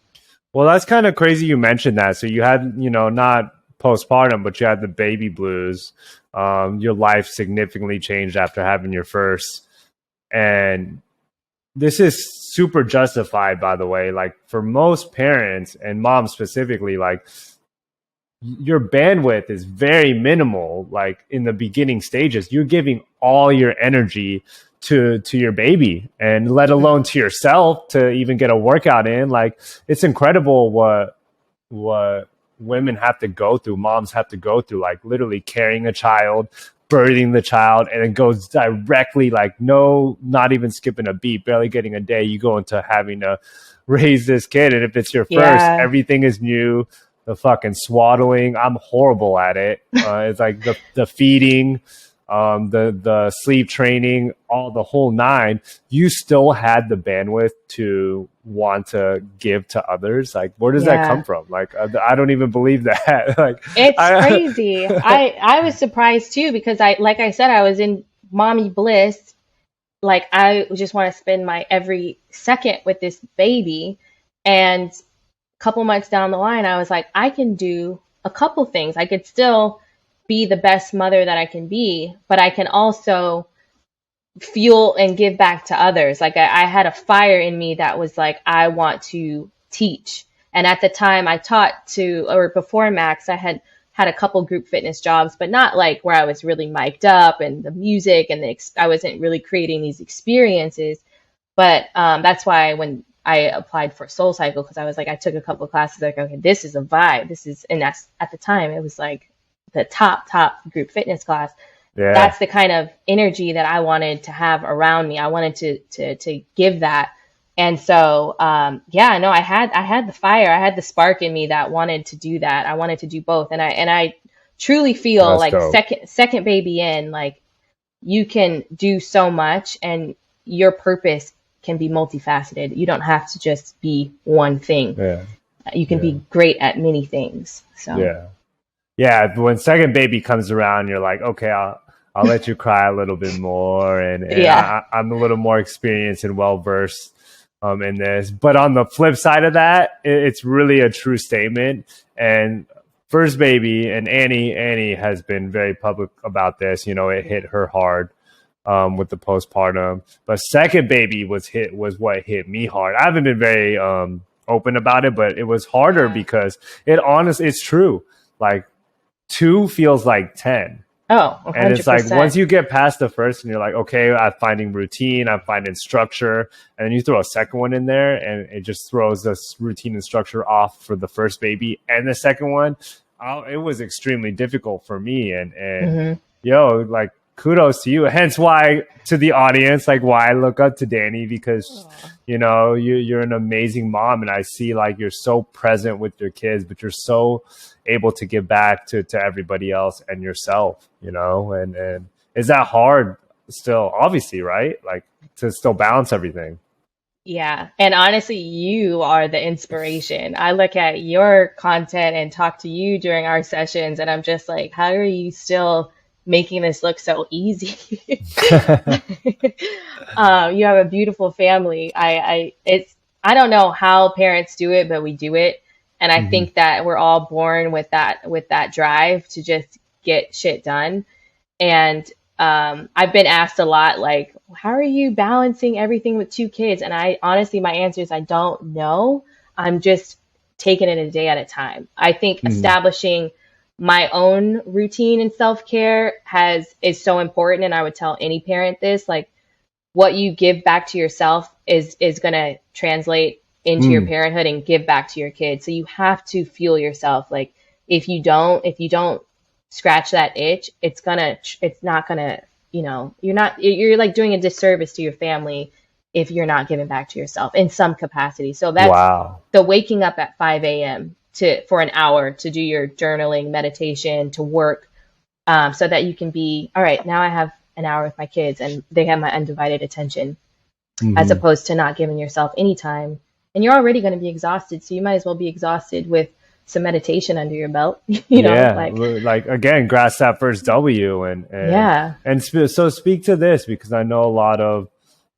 Well, that's kind of crazy you mentioned that. So you had, not postpartum, but you had the baby blues. Your life significantly changed after having your first. And this is super justified, by the way. Like for most parents and moms specifically, like your bandwidth is very minimal. Like in the beginning stages, you're giving all your energy to your baby, and let alone to yourself to even get a workout in. Like it's incredible what women have to go through, moms have to go through, like literally carrying a child, birthing the child, and it goes directly, like no, not even skipping a beat, barely getting a day, you go into having to raise this kid. And if it's your first, Yeah. everything is new. The fucking swaddling, I'm horrible at it. It's like the feeding, the sleep training, all the whole nine. You still had the bandwidth to want to give to others. Like, where does that come Yeah. from? Like, I don't even believe that. Like, It's I, crazy. I was surprised too because like I said, I was in mommy bliss. Like I just want to spend my every second with this baby. And a couple months down the line, I was like, I can do a couple things. I could still be the best mother that I can be, but I can also fuel and give back to others. Like I had a fire in me that was like, I want to teach. And at the time I taught or before Max, I had a couple group fitness jobs, but not like where I was really mic'd up and the music and I wasn't really creating these experiences. But that's why when I applied for Soul Cycle, because I was like, I took a couple of classes, like, okay, this is a vibe. And that's at the time, it was like the top group fitness class. yeah, That's the kind of energy that I wanted to have around me. I wanted to give that. And so, yeah, no, I had the fire, I had the spark in me that wanted to do that. I wanted to do both. And I truly feel that's like dope. second baby in, like you can do so much and your purpose can be multifaceted. You don't have to just be one thing. Yeah, You can yeah, be great at many things. So, yeah. Yeah, when second baby comes around, you're like, okay, I'll let you cry a little bit more, and yeah. I'm a little more experienced and well versed in this. But on the flip side of that, it's really a true statement. And first baby, and Annie has been very public about this. You know, it hit her hard with the postpartum. But second baby was what hit me hard. I haven't been very open about it, but it was harder because it's true. Like 2 feels like 10. Oh, 100%. And it's like once you get past the first and you're like, okay, I'm finding routine, I'm finding structure, and then you throw a second one in there and it just throws this routine and structure off for the first baby and the second one. It was extremely difficult for me. And like, kudos to you. Hence why, to the audience, like why I look up to Dani, because you know, you're an amazing mom, and I see like you're so present with your kids, but you're so able to give back to everybody else and yourself, you know. And is that hard still? Obviously, right? Like to still balance everything. Yeah. And honestly, you are the inspiration. I look at your content and talk to you during our sessions, and I'm just like, how are you still making this look so easy? You have a beautiful family. I don't know how parents do it, but we do it. And I think that we're all born with that drive to just get shit done. And I've been asked a lot, like, how are you balancing everything with 2 kids? And I honestly, my answer is I don't know. I'm just taking it a day at a time. I think establishing my own routine and self-care is so important. And I would tell any parent this, like, what you give back to yourself is going to translate into your parenthood and give back to your kids. So you have to fuel yourself. Like if you don't scratch that itch, it's not gonna, you know, you're like doing a disservice to your family if you're not giving back to yourself in some capacity. So that's the waking up at 5 a.m. for an hour to do your journaling, meditation, to work, so that you can be, all right, now I have an hour with my kids and they have my undivided attention, as opposed to not giving yourself any time. And you're already going to be exhausted, so you might as well be exhausted with some meditation under your belt. you know, like again, grasp that first W, and so speak to this, because I know a lot of,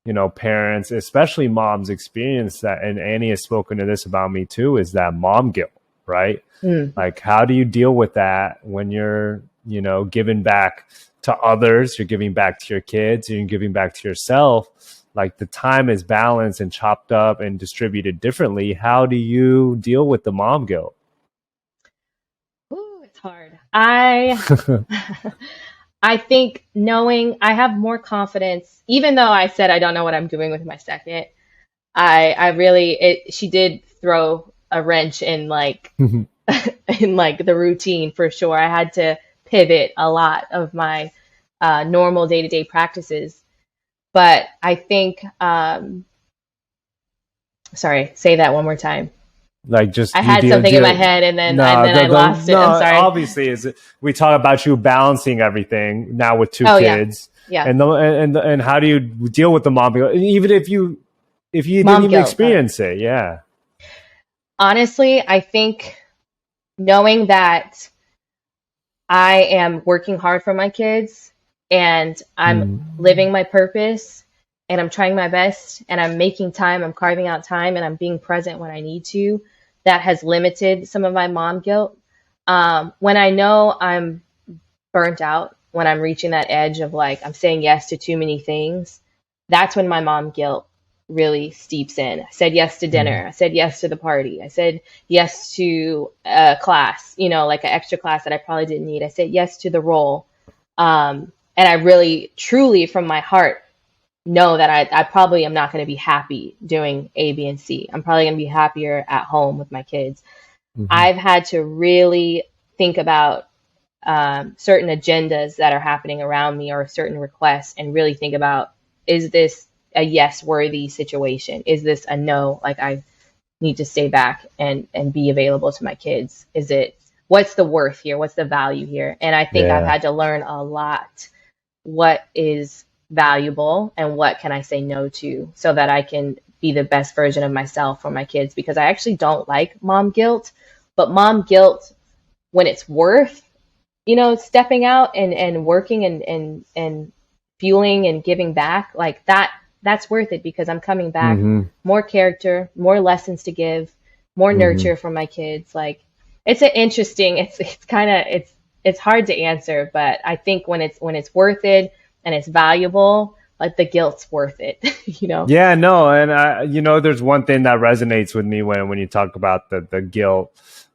you know, parents, especially moms, experience that, and Annie has spoken to this about me too, is that mom guilt, right? Like, how do you deal with that when you're, you know, giving back to others, you're giving back to your kids, you're giving back to yourself? Like the time is balanced and chopped up and distributed differently. How do you deal with the mom guilt? Ooh, it's hard. I think knowing I have more confidence, even though I said I don't know what I'm doing with my second, she did throw a wrench in like, in like the routine for sure. I had to pivot a lot of my normal day-to-day practices. But I think, sorry, say that one more time. Like just I had something in my head and then I lost it. I'm sorry. Obviously, we talk about you balancing everything now with 2 kids. Yeah. And how do you deal with the mom guilt, even if you didn't even experience it? Yeah. Honestly, I think knowing that I am working hard for my kids, and I'm living my purpose, and I'm trying my best, and I'm making time, I'm carving out time, and I'm being present when I need to, that has limited some of my mom guilt. When I know I'm burnt out, when I'm reaching that edge of like, I'm saying yes to too many things, that's when my mom guilt really steeps in. I said yes to dinner. I said yes to the party. I said yes to a class, you know, like an extra class that I probably didn't need. I said yes to the role. And I really, truly, from my heart, know that I probably am not going to be happy doing A, B, and C. I'm probably going to be happier at home with my kids. I've had to really think about certain agendas that are happening around me, or certain requests, and really think about, is this a yes-worthy situation? Is this a no? Like, I need to stay back and be available to my kids. What's the worth here? What's the value here? And I think I've had to learn a lot. What is valuable and what can I say no to, so that I can be the best version of myself for my kids? Because I actually don't like mom guilt, but mom guilt when it's worth, you know, stepping out and working and fueling and giving back, like that's worth it, because I'm coming back more character, more lessons to give, more nurture for my kids. Like, It's an interesting, it's kind of, it's hard to answer, but I think when it's worth it and it's valuable, like the guilt's worth it, you know? Yeah, no, and there's one thing that resonates with me when you talk about the guilt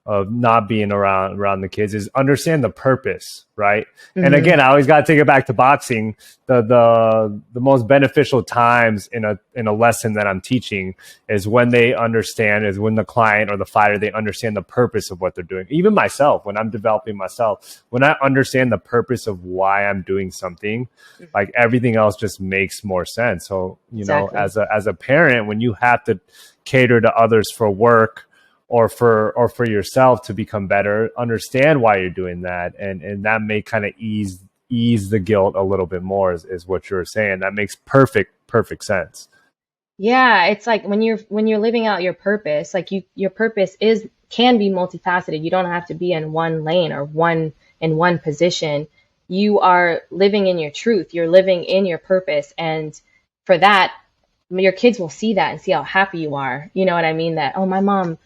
of not being around the kids is understand the purpose, right? And Hmm. again, I always got to take it back to boxing. The most beneficial times in a lesson that I'm teaching is when they understand, is when the client or the fighter, they understand the purpose of what they're doing. Even myself, when I'm developing myself, when I understand the purpose of why I'm doing something, like everything else just makes more sense. So, Exactly. as a parent, when you have to cater to others for work or for yourself to become better, understand why you're doing that, and that may kind of ease the guilt a little bit more, is what you're saying. That makes perfect sense. Yeah, it's like when you're living out your purpose, like your purpose is can be multifaceted. You don't have to be in one lane or one position. You are living in your truth. You're living in your purpose, and for that, your kids will see that and see how happy you are. You know what I mean? That, oh, my mom,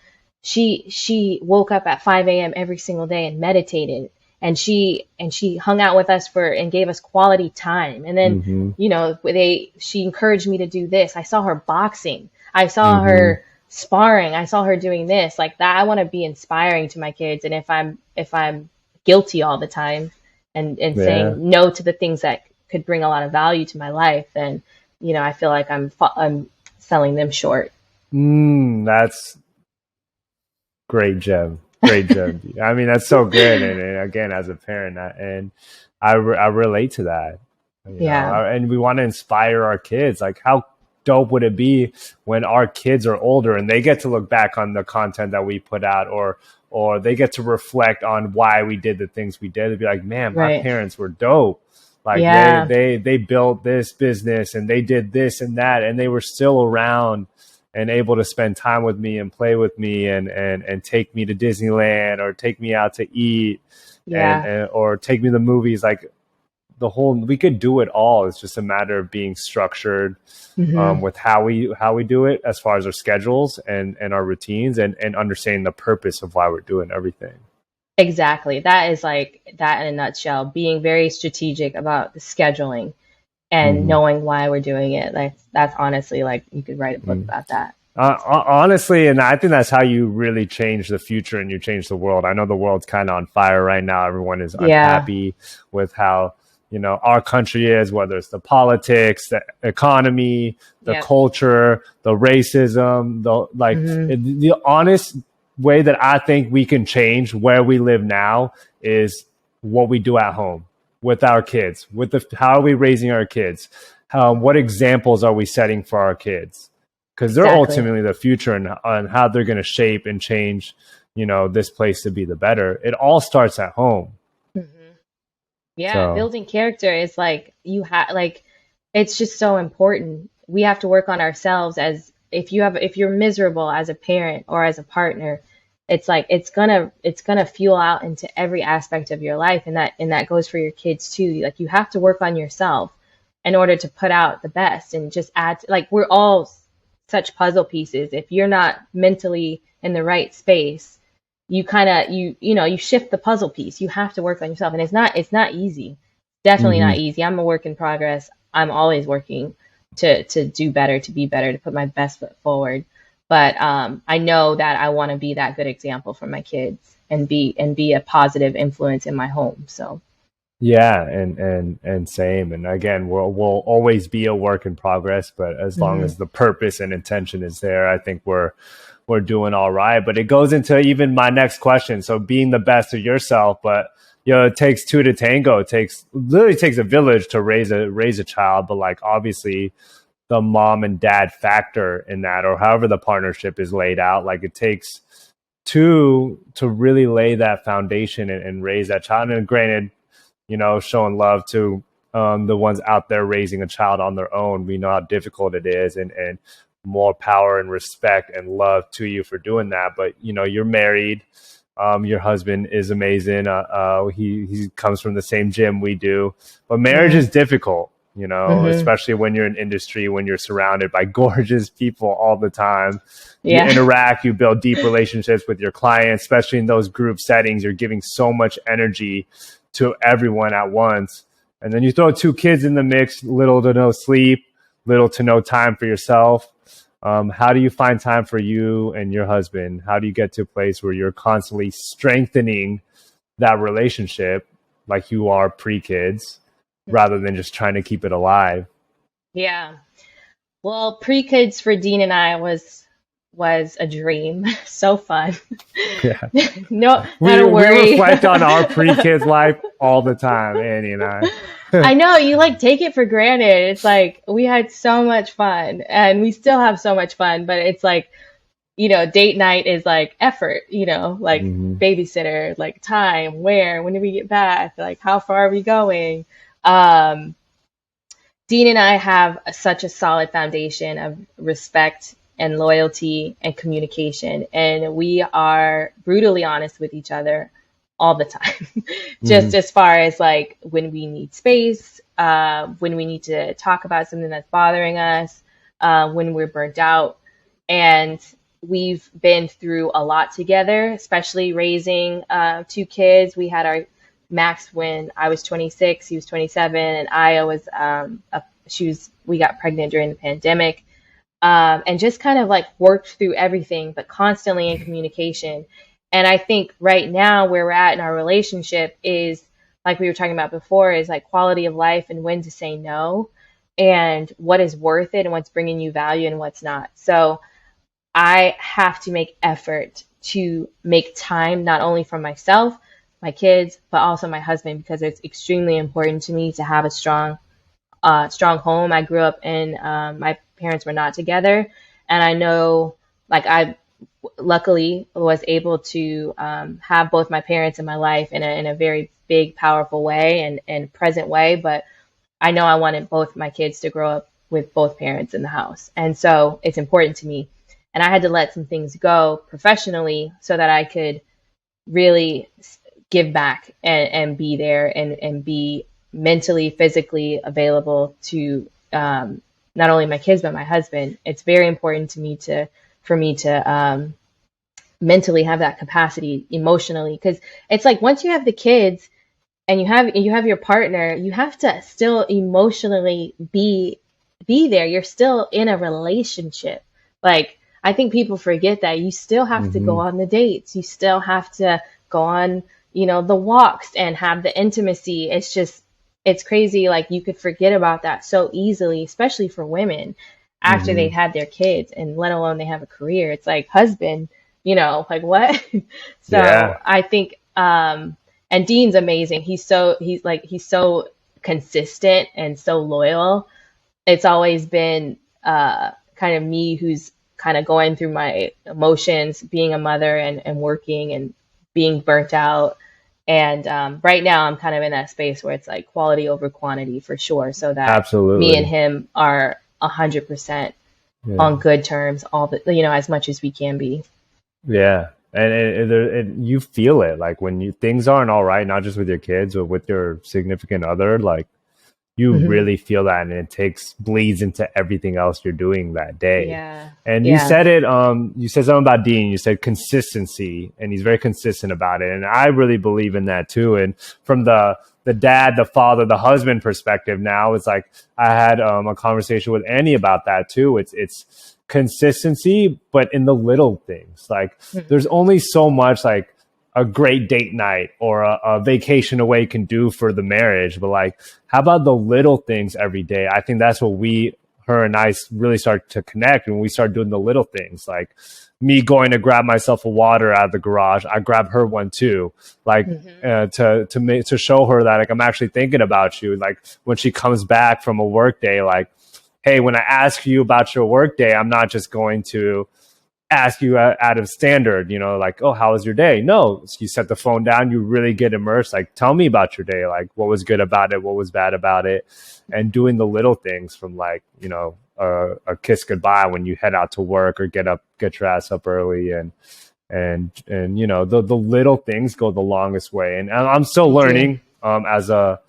she woke up at 5 a.m. every single day and meditated, and she hung out with us for and gave us quality time. And then, Mm-hmm. she encouraged me to do this. I saw her boxing. I saw Mm-hmm. her sparring. I saw her doing this, like that. I want to be inspiring to my kids. And if I'm guilty all the time and Yeah. saying no to the things that could bring a lot of value to my life, then, I feel like I'm selling them short. That's great gem. Great gem. I mean, that's so good. And again, as a parent, I relate to that. Yeah. And we want to inspire our kids. Like, how dope would it be when our kids are older and they get to look back on the content that we put out, or they get to reflect on why we did the things we did? They'd be like, man, my Right. parents were dope. Like Yeah. they built this business and they did this and that, and they were still around and able to spend time with me and play with me and take me to Disneyland or take me out to eat Yeah. and or take me to the movies. Like, we could do it all. It's just a matter of being structured Hmm. with how we do it, as far as our schedules and our routines, and understanding the purpose of why we're doing everything. Exactly. That is like that in a nutshell, being very strategic about the scheduling and Mm-hmm. knowing why we're doing it. Like that's honestly like you could write a book about that. Honestly, and I think that's how you really change the future and you change the world. I know the world's kind of on fire right now. Everyone is Yeah. unhappy with how our country is, whether it's the politics, the economy, the Yep. culture, the racism, Hmm. the honest way that I think we can change where we live now is what we do at home with our kids. How are we raising our kids? What examples are we setting for our kids? Because they're Exactly. ultimately the future, and on how they're going to shape and change, this place to be the better. It all starts at home. Hmm. Yeah, So building character is like it's just so important. We have to work on ourselves as if you're miserable as a parent or as a partner, it's like it's gonna fuel out into every aspect of your life, and that goes for your kids too. Like you have to work on yourself in order to put out the best and just like we're all such puzzle pieces. If you're not mentally in the right space, you kind of you shift the puzzle piece. You have to work on yourself, and it's not easy. Definitely hmm not easy. I'm a work in progress. I'm always working to do better, to be better, to put my best foot forward. But I know that I want to be that good example for my kids and be a positive influence in my home. So yeah, and same. And again, we'll always be a work in progress, but as long mhm. as the purpose and intention is there, I think we're doing all right. But it goes into even my next question. So being the best of yourself, but it takes two to tango. It literally takes a village to raise a child. But like, obviously, the mom and dad factor in that, or however the partnership is laid out, like it takes two to really lay that foundation and raise that child. And granted, showing love to the ones out there raising a child on their own. We know how difficult it is, and more power and respect and love to you for doing that. But you're married. Your husband is amazing. He comes from the same gym we do, but marriage Mhm. is difficult. you know, Hmm. especially when you're in industry, when you're surrounded by gorgeous people all the time. You Yeah. interact, you build deep relationships with your clients, especially in those group settings. You're giving so much energy to everyone at once. And then you throw two kids in the mix, little to no sleep, little to no time for yourself. How do you find time for you and your husband? How do you get to a place where you're constantly strengthening that relationship like you are pre-kids rather than just trying to keep it alive? Yeah. Well, pre-kids for Dean and I was a dream. So fun. Yeah. No, not We a we worry. reflect on our pre-kids life all the time, Annie and I. I know you like take it for granted. It's like we had so much fun and we still have so much fun, but it's like, date night is like effort, like Hmm. babysitter, like time, where, when do we get back? Like how far are we going? Um, Dean and I have such a solid foundation of respect and loyalty and communication, and we are brutally honest with each other all the time. Just Hmm. as far as like when we need space, when we need to talk about something that's bothering us, when we're burnt out. And we've been through a lot together, especially raising two kids. We had our Max when I was 26, he was 27, and Aya was we got pregnant during the pandemic, and just kind of like worked through everything, but constantly in communication. And I think right now where we're at in our relationship is like we were talking about before, is like quality of life and when to say no, and what is worth it and what's bringing you value and what's not. So I have to make effort to make time not only for myself, my kids, but also my husband, because it's extremely important to me to have a strong home. I grew up in my parents were not together, and I know like I luckily was able to have both my parents in my life in a very big, powerful way and present way. But I know I wanted both my kids to grow up with both parents in the house, and so it's important to me. And I had to let some things go professionally so that I could really give back and be there and be mentally, physically available to not only my kids but my husband. It's very important to me for me to mentally have that capacity emotionally, because it's like once you have the kids and you have your partner, you have to still emotionally be there. You're still in a relationship. Like I think people forget that you still have to go Hmm. on the dates. You still have to go on, the walks and have the intimacy. It's crazy. Like you could forget about that so easily, especially for women after they've Hmm. had their kids and let alone they have a career. It's like husband, like what? So Yeah. I think, and Dean's amazing. He's so consistent and so loyal. It's always been kind of me who's kind of going through my emotions, being a mother and working and being burnt out. And right now, I'm kind of in that space where it's like quality over quantity for sure, so that me and Absolutely. him are 100% Yeah. on good terms, all the as much as we can be. Yeah. And you feel it like when things aren't all right, not just with your kids or with your significant other, like you Hmm. really feel that, and it bleeds into everything else you're doing that day. Yeah, And yeah. you said something about Dean. You said consistency, and he's very consistent about it, and I really believe in that too. And from the dad, the father, the husband perspective, now it's like I had a conversation with Annie about that too. It's consistency, but in the little things. Like there's Hmm. only so much like a great date night or a vacation away can do for the marriage, but like how about the little things every day? I think that's what her and I really start to connect when we start doing the little things, like me going to grab myself a water out of the garage. I grab her one too, like Hmm. to show her that like I'm actually thinking about you. Like when she comes back from a work day, like, hey, when I ask you about your work day, I'm not just going to ask you out of standard, like, oh, how was your day? No, you set the phone down, you really get immersed. Like, tell me about your day. Like, what was good about it? What was bad about it? And doing the little things from like, a kiss goodbye when you head out to work or get your ass up early and the little things go the longest way. And I'm still They do. learning, as a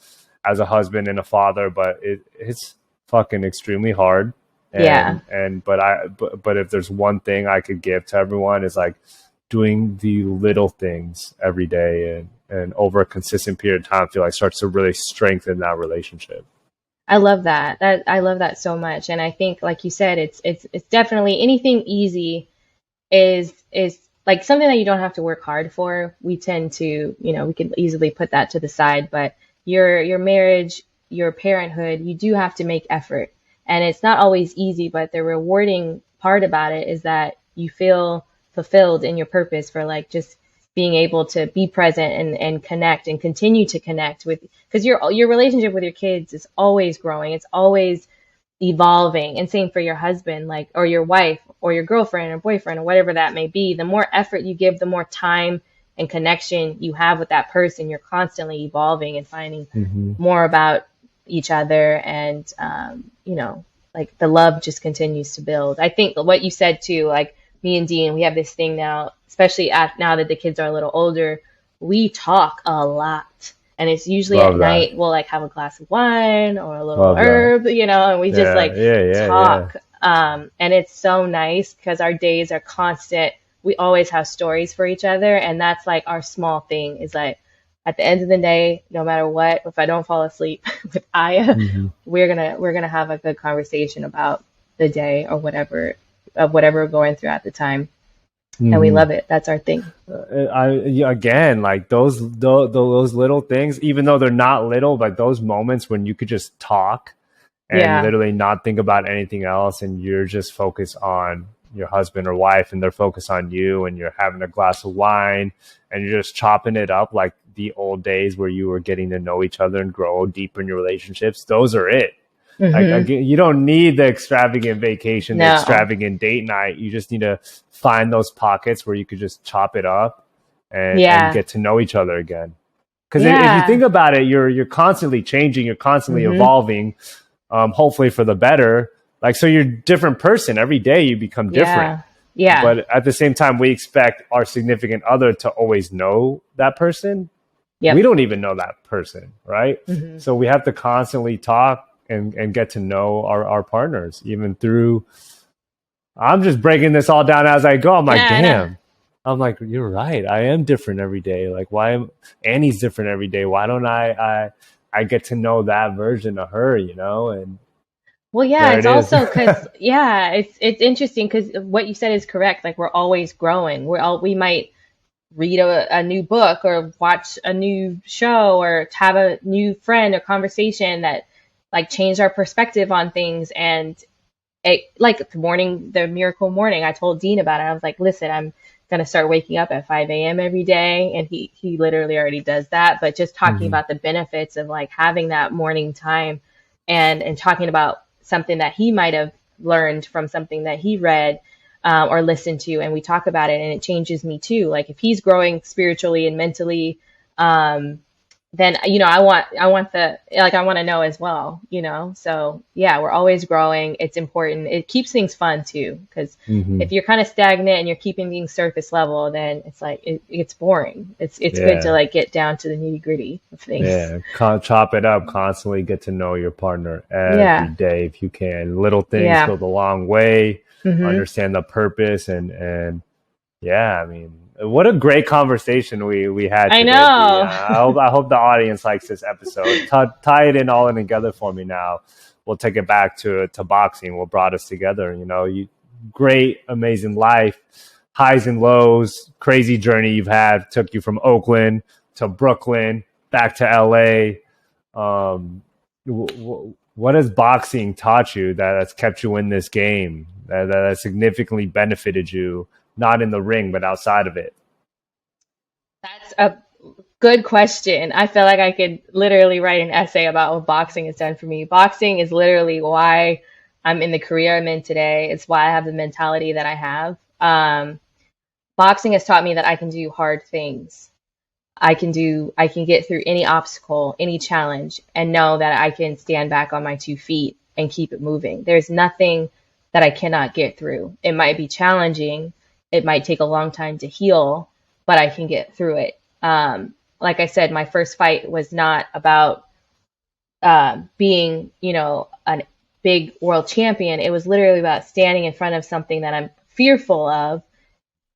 as a husband and a father, but it's fucking extremely hard. Yeah. But if there's one thing I could give to everyone is like doing the little things every day and over a consistent period of time, I feel like starts to really strengthen that relationship. I love that. I love that so much. And I think, like you said, it's definitely anything easy is like something that you don't have to work hard for. We tend to, we can easily put that to the side, but your marriage, your parenthood, you do have to make effort. And it's not always easy, but the rewarding part about it is that you feel fulfilled in your purpose for like just being able to be present and connect and continue to connect with, because your relationship with your kids is always growing. It's always evolving. And same for your husband, like, or your wife or your girlfriend or boyfriend or whatever that may be. The more effort you give, the more time and connection you have with that person. You're constantly evolving and finding more about each other. And, like the love just continues to build. I think what you said too, like me and Dean, we have this thing now, especially now that the kids are a little older, we talk a lot. And it's usually at night, we'll like have a glass of wine or a little herb, and we just talk. And it's so nice because our days are constant. We always have stories for each other. And that's like our small thing is like, at the end of the day, no matter what, if I don't fall asleep with Aya, we're gonna have a good conversation about the day or whatever we're going through at the time, and we love it. That's our thing. Again, like those little things, even though they're not little, but those moments when you could just talk and literally not think about anything else, and you're just focused on your husband or wife, and they're focused on you, and you're having a glass of wine, and you're just chopping it up like the old days where you were getting to know each other and grow deeper in your relationships. Those are it. Like, you don't need the extravagant vacation, the extravagant date night. You just need to find those pockets where you could just chop it up and get to know each other again. Because if you think about it, you're constantly changing, you're constantly evolving, hopefully for the better. Like, so you're a different person every day. You become different. Yeah. But at the same time, we expect our significant other to always know that person. Yep. We don't even know that person, right? So we have to constantly talk and get to know our partners, even through. I'm just breaking this all down as I go. I'm like, damn. I'm like, you're right. I am different every day. Like, why am Annie's different every day? Why don't I get to know that version of her, And well, yeah, it's also because it's interesting because what you said is correct. Like, we're always growing. We might read a new book or watch a new show or have a new friend or conversation that like changed our perspective on things. And like the miracle morning, I told Dean about it. I was like, listen, I'm going to start waking up at 5 a.m. every day. And he literally already does that. But just talking about the benefits of like having that morning time and talking about something that he might have learned from something that he read or listened to, and we talk about it, and it changes me too. Like if he's growing spiritually and mentally, then I want to know as well. So yeah, we're always growing. It's important. It keeps things fun too, because if you're kind of stagnant and you're keeping things surface level, then it's like it's boring. It's good to like get down to the nitty gritty of things. Yeah, chop it up. Constantly get to know your partner every day if you can. Little things go the long way. Understand the purpose and I mean, what a great conversation we had today. I know. I hope the audience likes this episode. Tie it all in together for me now. We'll take it back to boxing. What brought us together? Great, amazing life, highs and lows, crazy journey you've had. Took you from Oakland to Brooklyn, back to LA. What has boxing taught you that's kept you in this game? That has significantly benefited you, not in the ring, but outside of it? That's a good question. I feel like I could literally write an essay about what boxing has done for me. Boxing is literally why I'm in the career I'm in today. It's why I have the mentality that I have. Boxing has taught me that I can do hard things. I can get through any obstacle, any challenge, and know that I can stand back on my 2 feet and keep it moving. There's nothing that I cannot get through. It might be challenging. It might take a long time to heal, but I can get through it. Like I said, my first fight was not about being, a big world champion. It was literally about standing in front of something that I'm fearful of,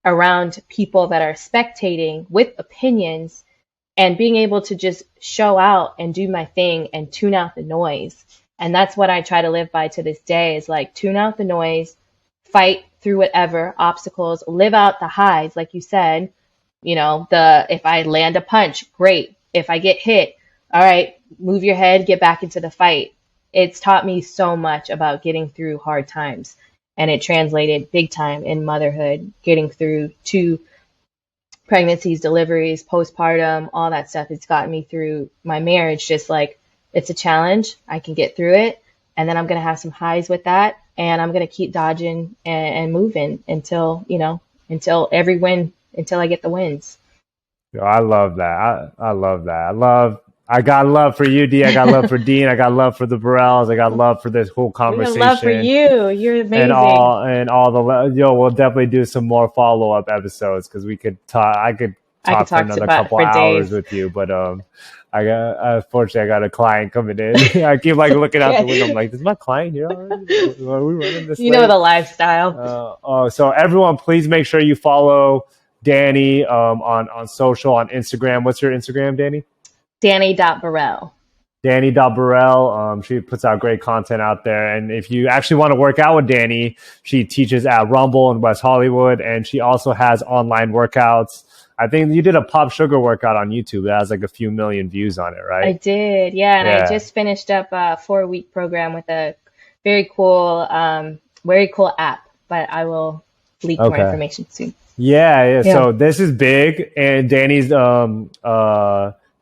around people that are spectating with opinions, and being able to just show out and do my thing and tune out the noise. And that's what I try to live by to this day, is like tune out the noise, fight through whatever obstacles, live out the highs, like you said. If I land a punch, great. If I get hit, all right, move your head, get back into the fight. It's taught me so much about getting through hard times. And it translated big time in motherhood, getting through 2 pregnancies, deliveries, postpartum, all that stuff. It's gotten me through my marriage. Just like, it's a challenge. I can get through it. And then I'm going to have some highs with that. And I'm going to keep dodging and moving until every win, until I get the wins. Yo, I love that. I love that. I got love for you, D. I got love for Dean. I got love for the Burrells. I got love for this whole conversation. Love for you. You're amazing. We'll definitely do some more follow-up episodes, because we could talk. I could talk for another couple hours with you, but unfortunately, I got a client coming in. I keep looking out the window. I'm like, is my client here already? Are we running this? You know the lifestyle. So everyone, please make sure you follow Dani on social, on Instagram. What's your Instagram, Dani? Dani.Burrell. Dani.Burrell. She puts out great content out there. And if you actually want to work out with Dani, she teaches at Rumble in West Hollywood, and she also has online workouts. I think you did a Pop Sugar workout on YouTube that has a few million views on it, right? I did, yeah. And I just finished up a 4-week program with a very cool app, but I will leak more information soon. Yeah. So this is big, and Dani's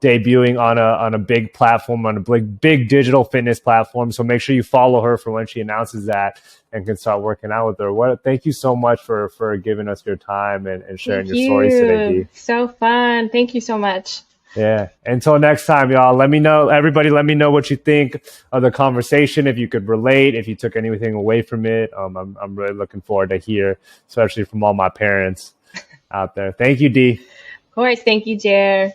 debuting on a big platform, on a big digital fitness platform. So make sure you follow her for when she announces that, and can start working out with her. Thank you so much for giving us your time and sharing your stories today, D. So fun. Thank you so much. Yeah. Until next time, y'all, everybody let me know what you think of the conversation, if you could relate, if you took anything away from it. I'm really looking forward to hear, especially from all my parents out there. Thank you, D. Of course. Thank you, Jer.